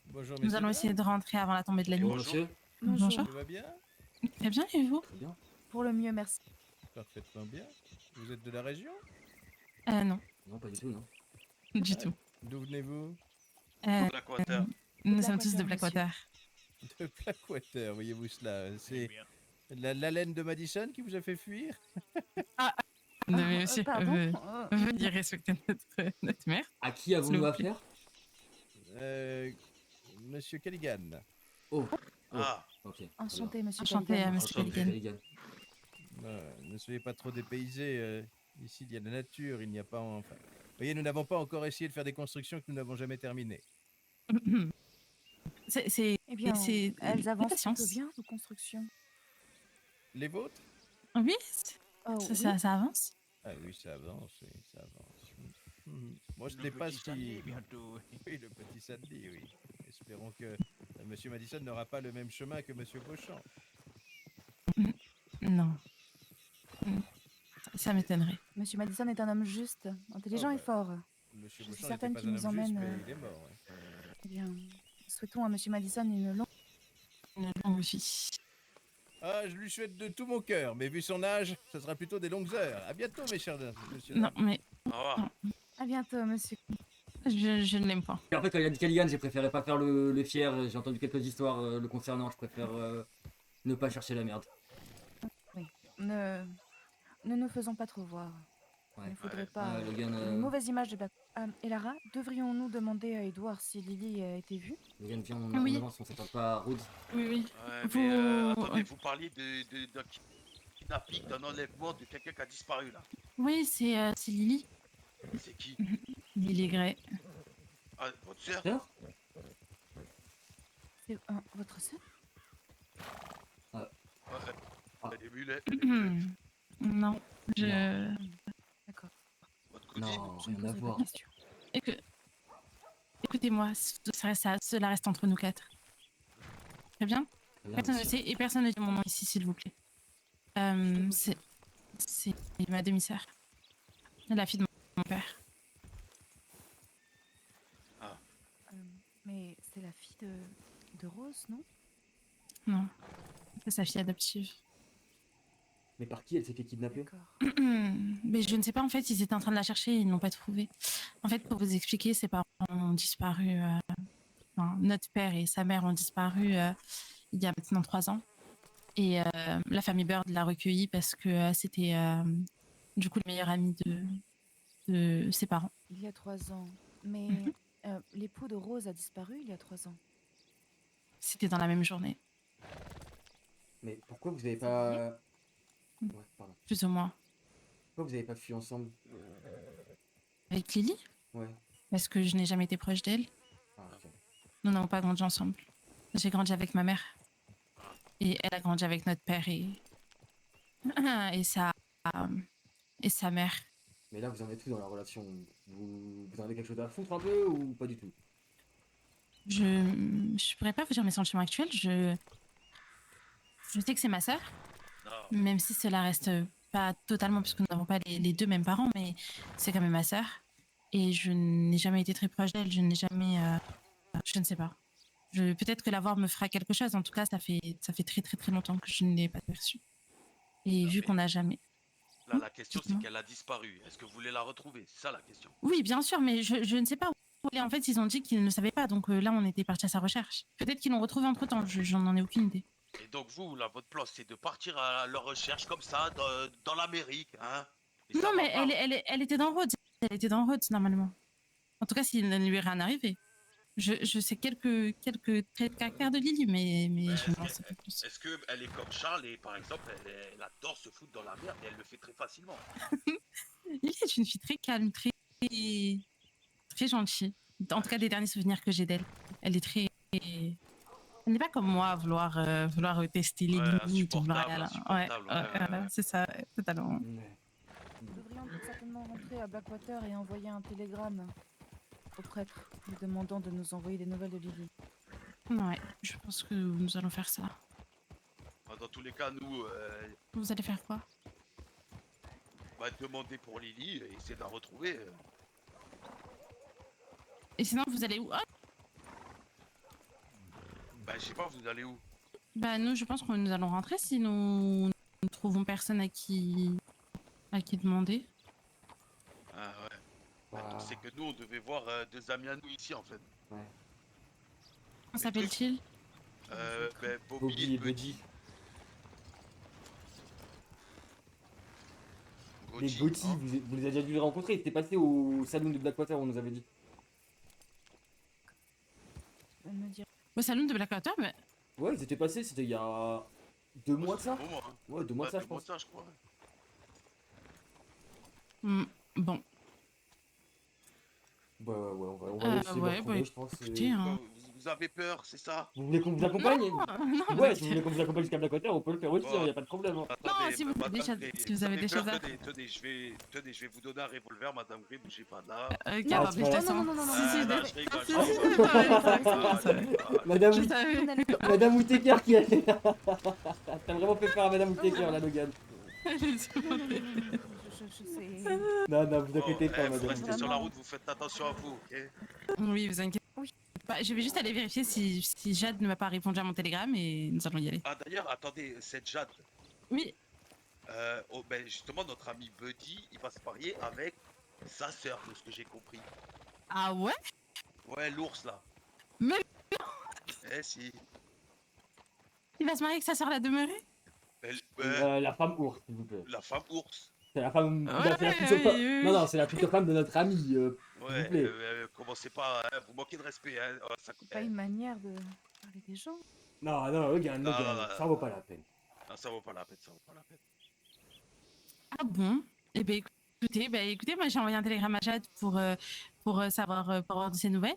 Bonjour, Nous allons essayer de rentrer avant la tombée de la nuit. Bonjour, monsieur. Bonjour. Tout va bien? Très bien, et vous? Très bien. Pour le mieux, merci. Parfaitement bien. Vous êtes de la région? Non. Non, pas du tout, non. Du tout. D'où venez-vous? Blackwater. Nous sommes tous de Blackwater. De Blackwater, voyez-vous cela? C'est la laine de Madison qui vous a fait fuir? Non, mais monsieur, pardon veuillez respecter notre mère. À qui avons-nous affaire? Monsieur Callaghan. Oh. Ah. Ok. Enchanté, monsieur. Enchanté, Callaghan. monsieur Callaghan. Ne soyez pas trop dépaysés. Ici, il y a la nature, il n'y a pas... Enfin, vous voyez, nous n'avons pas encore essayé de faire des constructions que nous n'avons jamais terminées. Eh bien, elles avancent plutôt patience. bien, vos constructions. Les vôtres? Oui, Oh, ça avance. Ah oui, ça avance, oui, ça avance. Moi, ce n'est pas ce qui... Oui, le petit samedi, oui. Espérons que Monsieur Madison n'aura pas le même chemin que Monsieur Beauchamp. Non. Ça m'étonnerait. Monsieur Madison est un homme juste, intelligent et fort. Monsieur Je suis Beauchamp certaine n'était pas qu'il un nous homme juste, emmène. mais il est mort, ouais. Eh bien, souhaitons à monsieur Madison une longue vie. Ah, je lui souhaite de tout mon cœur, mais vu son âge, ce sera plutôt des longues heures. À bientôt, mes chers monsieur. Non, mais... Au revoir. À bientôt, monsieur. Je ne l'aime pas. Et en fait, quand il a dit Callaghan, j'ai préféré pas faire le fier. J'ai entendu quelques histoires le concernant. Je préfère ne pas chercher la merde. Oui. Ne nous faisons pas trop voir. Ouais. Il ne faudrait pas Logan, une mauvaise image de Black. Et Lara, devrions-nous demander à Edward si Lily a été vue? Logan, viens, on avance, on s'attend pas à Rhodes. Oui. Ouais, mais attendez, vous parliez d'un kidnapping, d'un enlèvement de quelqu'un qui a disparu là. Oui, c'est Lily. C'est qui? Lily Gray. Ah, votre sœur? C'est votre sœur? Elle est mulet. Non, je... D'accord. Votre cousine? Non, rien à voir. Écoutez-moi, cela reste entre nous quatre. Très bien? Personne ne sait, et personne ne dit mon nom ici, s'il vous plaît. C'est ma demi-sœur. La fille de mon père. Ah. Mais c'est la fille de Rose, non? Non, c'est sa fille adoptive. Mais par qui elle s'est fait kidnapper? Mais je ne sais pas, en fait, ils étaient en train de la chercher et ils ne l'ont pas trouvée. En fait, pour vous expliquer, ses parents ont disparu... notre père et sa mère ont disparu il y a maintenant 3 ans. Et la famille Bird l'a recueilli parce que c'était du coup le meilleur ami de ses parents. Il y a 3 ans. Mais l'époux de Rose a disparu il y a 3 ans. C'était dans la même journée. Mais pourquoi vous avez pas... Ouais, pardon. Plus ou moins. Pourquoi vous avez pas fui ensemble? Avec Lily? Ouais. Parce que je n'ai jamais été proche d'elle. Ah, ok. Nous n'avons pas grandi ensemble. J'ai grandi avec ma mère. Et elle a grandi avec notre père et sa mère. Mais là, vous en êtes où dans la relation? Vous en avez quelque chose à foutre un peu ou pas du tout? Je pourrais pas vous dire mes sentiments actuels. Je sais que c'est ma sœur, Non. même si cela reste pas totalement, puisque nous n'avons pas les deux mêmes parents, mais c'est quand même ma sœur. Et je n'ai jamais été très proche d'elle. Je n'ai jamais. Je ne sais pas. Peut-être que la voir me fera quelque chose. En tout cas, ça fait très très très longtemps que je ne l'ai pas perçue. Et Non, vu mais qu'on n'a jamais. là, la question, c'est dites-moi. qu'elle a disparu. Est-ce que vous voulez la retrouver? C'est ça la question. Oui, bien sûr, mais je ne sais pas où elle est. En fait, ils ont dit qu'ils ne savaient pas. Donc là, on était parti à sa recherche. Peut-être qu'ils l'ont retrouvée entre temps. J'en ai aucune idée. Et donc, vous, là, votre plan, c'est de partir à leur recherche comme ça, dans l'Amérique, hein? Et ça Non, va mais pas. elle était dans Rhodes. Elle était dans Rhodes, normalement. En tout cas, s'il ne lui est rien arrivé. Je sais quelques traits de caractère de Lily, mais je n'en sais pas plus. Est-ce qu'elle est comme Charles et, par exemple, elle adore se foutre dans la merde et elle le fait très facilement? Lily est une fille très calme, très gentille. En tout cas, des derniers souvenirs que j'ai d'elle. Elle est très. Elle n'est pas comme moi à vouloir tester les limites. Vouloir aller voilà, c'est ça, totalement. Nous devrions certainement rentrer à Blackwater et envoyer un télégramme au prêtre, lui demandant de nous envoyer des nouvelles de Lily. Ouais, je pense que nous allons faire ça. Dans tous les cas, nous, Vous allez faire quoi? demander pour Lily et essayer de la retrouver. Et sinon, vous allez où? Je sais pas, vous allez où? Bah nous, je pense que nous allons rentrer si nous ne trouvons personne à qui demander. Ah ouais. Donc, c'est que nous, on devait voir deux amis à nous ici, en fait. Ouais. Comment s'appelle-t-il? Bobby et Buddy. Les Gauthier, vous les avez déjà dû les rencontrer. Ils étaient passés au salon de Blackwater, on nous avait dit. Au salon de Blackwater, mais. Ouais, ils étaient passés, c'était il y a 2 mois de ça. Ouais, 2 mois de ça, je pense. je crois. Bon. Ouais, on va essayer de ouais, retrouver, bah, je pense. écoutez, hein. Vous avez peur, c'est ça? Vous voulez qu'on vous accompagne? Non, Ouais, si vous voulez qu'on vous accompagne jusqu'à Blackwater, on peut le faire aussi, Bon. y a pas de problème. Hein. Non, si vous avez des choses à... Tenez, je vais vous donner un revolver, madame Gray, bougez pas de là. Ok, Ah, bah, tu de toute vois. façon. Madame Whittaker qui a. T'as vraiment fait peur à Madame Whittaker là, Logan. Non, vous inquiétez pas, Vous madame. restez sur la route, vous faites attention à vous, ok? Oui, vous inquiétez. Oui. Bah, je vais juste aller vérifier si Jade ne m'a pas répondu à mon télégramme et nous allons y aller. Ah d'ailleurs, attendez, cette Jade. Oui. Justement, notre ami Buddy, il va se marier avec sa sœur, de ce que j'ai compris. Ah ouais? Ouais, l'ours là. Mais non. Eh si. Il va se marier avec sa sœur la demeurée? La femme ours, s'il vous plaît. La femme ours. C'est la femme. Ouais, c'est la future femme. oui. Non, c'est la future femme de notre ami. S'il vous Ouais, plaît. commencez pas, hein, vous manquez de respect. Hein. Oh, ça... C'est pas une manière de parler des gens. Non, Logan, Non, ça vaut pas la peine. Non, ça vaut pas la peine, ça vaut pas la peine. Ah bon? Eh ben écoutez, moi j'ai envoyé un télégramme à Jade pour savoir pour avoir de ses nouvelles.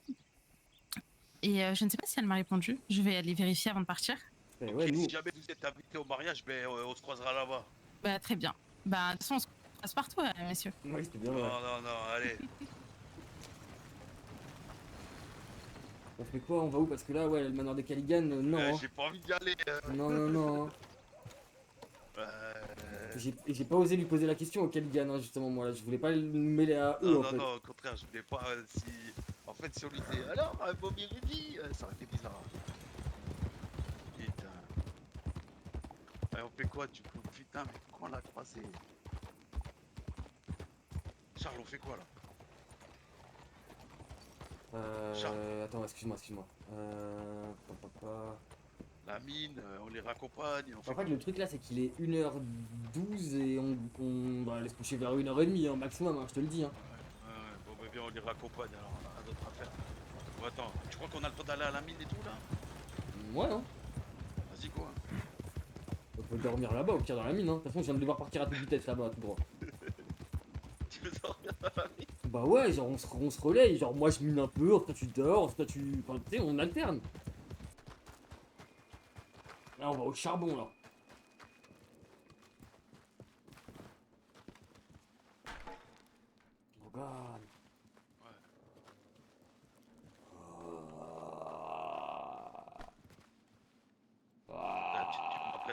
Et je ne sais pas si elle m'a répondu. Je vais aller vérifier avant de partir. Okay, si jamais vous êtes invité au mariage, on se croisera là-bas. Bah très bien. Bah de toute façon on se croise partout, messieurs. Oui, c'était bien. Non, Ouais. non, allez. On fait quoi? On va où? Parce que là, ouais, le manoir de Caligan, non. Hein. J'ai pas envie d'y aller. Non. J'ai pas osé lui poser la question au Caligan, hein, justement, moi là. Je voulais pas le mêler à eux, en fait. Non, au contraire, je voulais pas. En fait, si on lui disait alors, Bobby Rudy, ça aurait été bizarre. Putain. On fait quoi du coup? Putain, mais pourquoi on l'a croisé? Charles, on fait quoi là? Attends, excuse-moi. La mine, on les raccompagne. En fait, le truc là, c'est qu'il est 1h12 et on va aller se coucher vers 1h30 hein, maximum, hein, je te le dis. Hein. Ouais, bon, bah bien, on les raccompagne alors, on a rien d'autre à faire. Bon, attends, tu crois qu'on a le temps d'aller à la mine et tout là? Ouais, non. Vas-y, quoi. On peut dormir là-bas, au pire dans la mine. Hein. De toute façon, je viens de devoir partir à toute vitesse là-bas, tout droit. Tu veux dormir dans la mine? Bah ouais, genre on se relaye, genre moi je mine un peu, toi tu dors, toi tu... Enfin, tu sais, on alterne. Là, on va au charbon, là.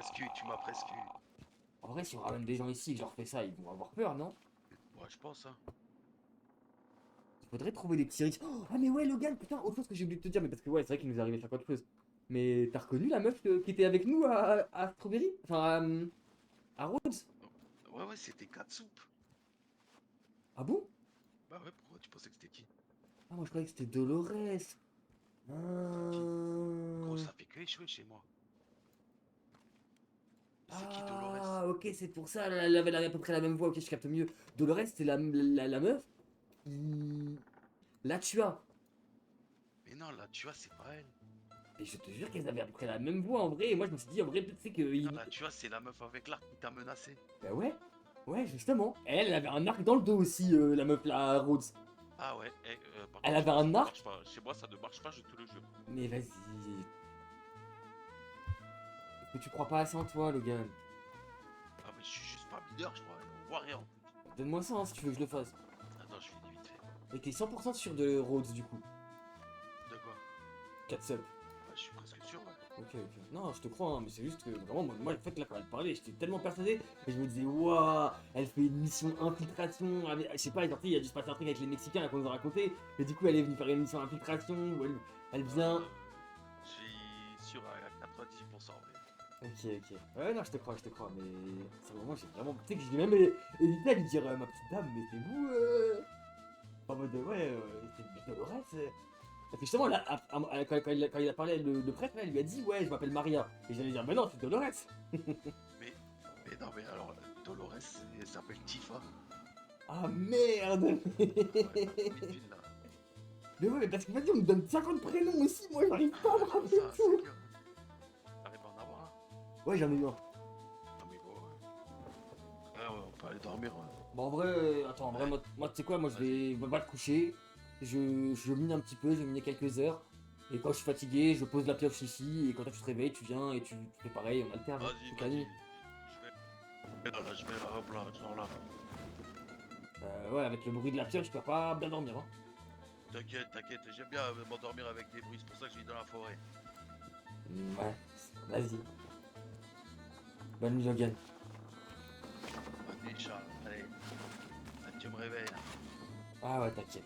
presque eu, tu m'as presque eu. En vrai, si on ramène des gens ici et que je leur fais ça, ils vont avoir peur, non? Ouais, je pense, hein. Il faudrait trouver des petits risques. Oh, ah mais ouais Logan, putain, autre chose que j'ai oublié de te dire, mais parce que ouais, c'est vrai qu'il nous est arrivé 50 choses. Mais t'as reconnu la meuf qui était avec nous à Strawberry? Enfin, à Rhodes? Ouais, ouais, c'était Katsup. Ah bon? Bah ouais, pourquoi tu pensais que c'était qui? Ah moi je croyais que c'était Dolores. Gros, ça fait que échouer chez moi. C'est qui Dolores? Ah ok, c'est pour ça, elle avait à peu près la même voix, ok je capte mieux. Dolores c'était la meuf qui la tua. Mais non, là, tu vois, c'est pas elle. Et je te jure qu'elles avaient à peu près la même voix en vrai, et moi je me suis dit en vrai peut-être c'est que... Non, là, tu vois, c'est la meuf avec l'arc qui t'a menacé. Bah ouais, ouais justement. Elle avait un arc dans le dos aussi, la meuf là, à Rhodes. Ah ouais, par Elle contre, avait chez moi, un ça ne arc? marche pas. Chez moi, ça ne marche pas, je te le jure. Mais vas-y. Est-ce que tu crois pas assez en toi, Logan? Ah, mais je suis juste pas mineur, je crois. On voit rien. Donne-moi ça hein, si tu veux que je le fasse. Attends, je finis vite fait. Et t'es 100% sûr de Rhodes du coup. De quoi? 4 subs. Bah, je suis presque sûr, ouais. Ok, ok. Non, je te crois, hein, mais c'est juste que vraiment, moi, en fait, là, quand elle parlait, j'étais tellement persuadé, et je me disais, waouh, elle fait une mission infiltration, je sais pas, genre, il y a dû se passer un truc avec les Mexicains, là, qu'on nous a raconté, et du coup, elle est venue faire une mission infiltration, où elle vient... Je suis sûr à 98%, ouais. Ok, ok. Ouais, non, je te crois, mais... C'est vraiment, j'ai vraiment... Tu sais que j'ai même hésité à lui dire, ma petite dame, mais c'est vous, En mode, ouais, c'est Dolores, Parce que justement, là, quand il a parlé, le prêtre, là, il lui a dit, ouais, je m'appelle Maria. Et j'allais dire, mais non, c'est Dolores. Mais non, mais alors, Dolores, elle s'appelle Tifa. Ah merde. Vite, là. Mais ouais, mais parce que vas-y, on me donne 50 prénoms aussi, moi j'arrive pas à me rappeler Ça, c'est tout. clair. T'arrives à en avoir un? Ouais, j'en ai eu un. Non, mais bon, ouais. Ouais, on peut aller dormir. Ouais. Bon, en vrai, attends, en vrai, moi tu sais quoi, moi je vais pas te coucher. Je mine un petit peu, je vais miner quelques heures. Et quand je suis fatigué, je pose la pioche ici. Et quand toi, tu te réveilles, tu viens et tu fais pareil, on alterne. Vas-y, toute la nuit. Je vais là, hop là, genre là. Ouais, avec le bruit de la pioche, je peux pas bien dormir. Hein. T'inquiète, t'inquiète, j'aime bien m'endormir avec des bruits, c'est pour ça que je vis dans la forêt. Ouais, vas-y. Bonne nuit, Logan. Bonne nuit, Charles, allez. Tu me réveilles là. Ah ouais, t'inquiète.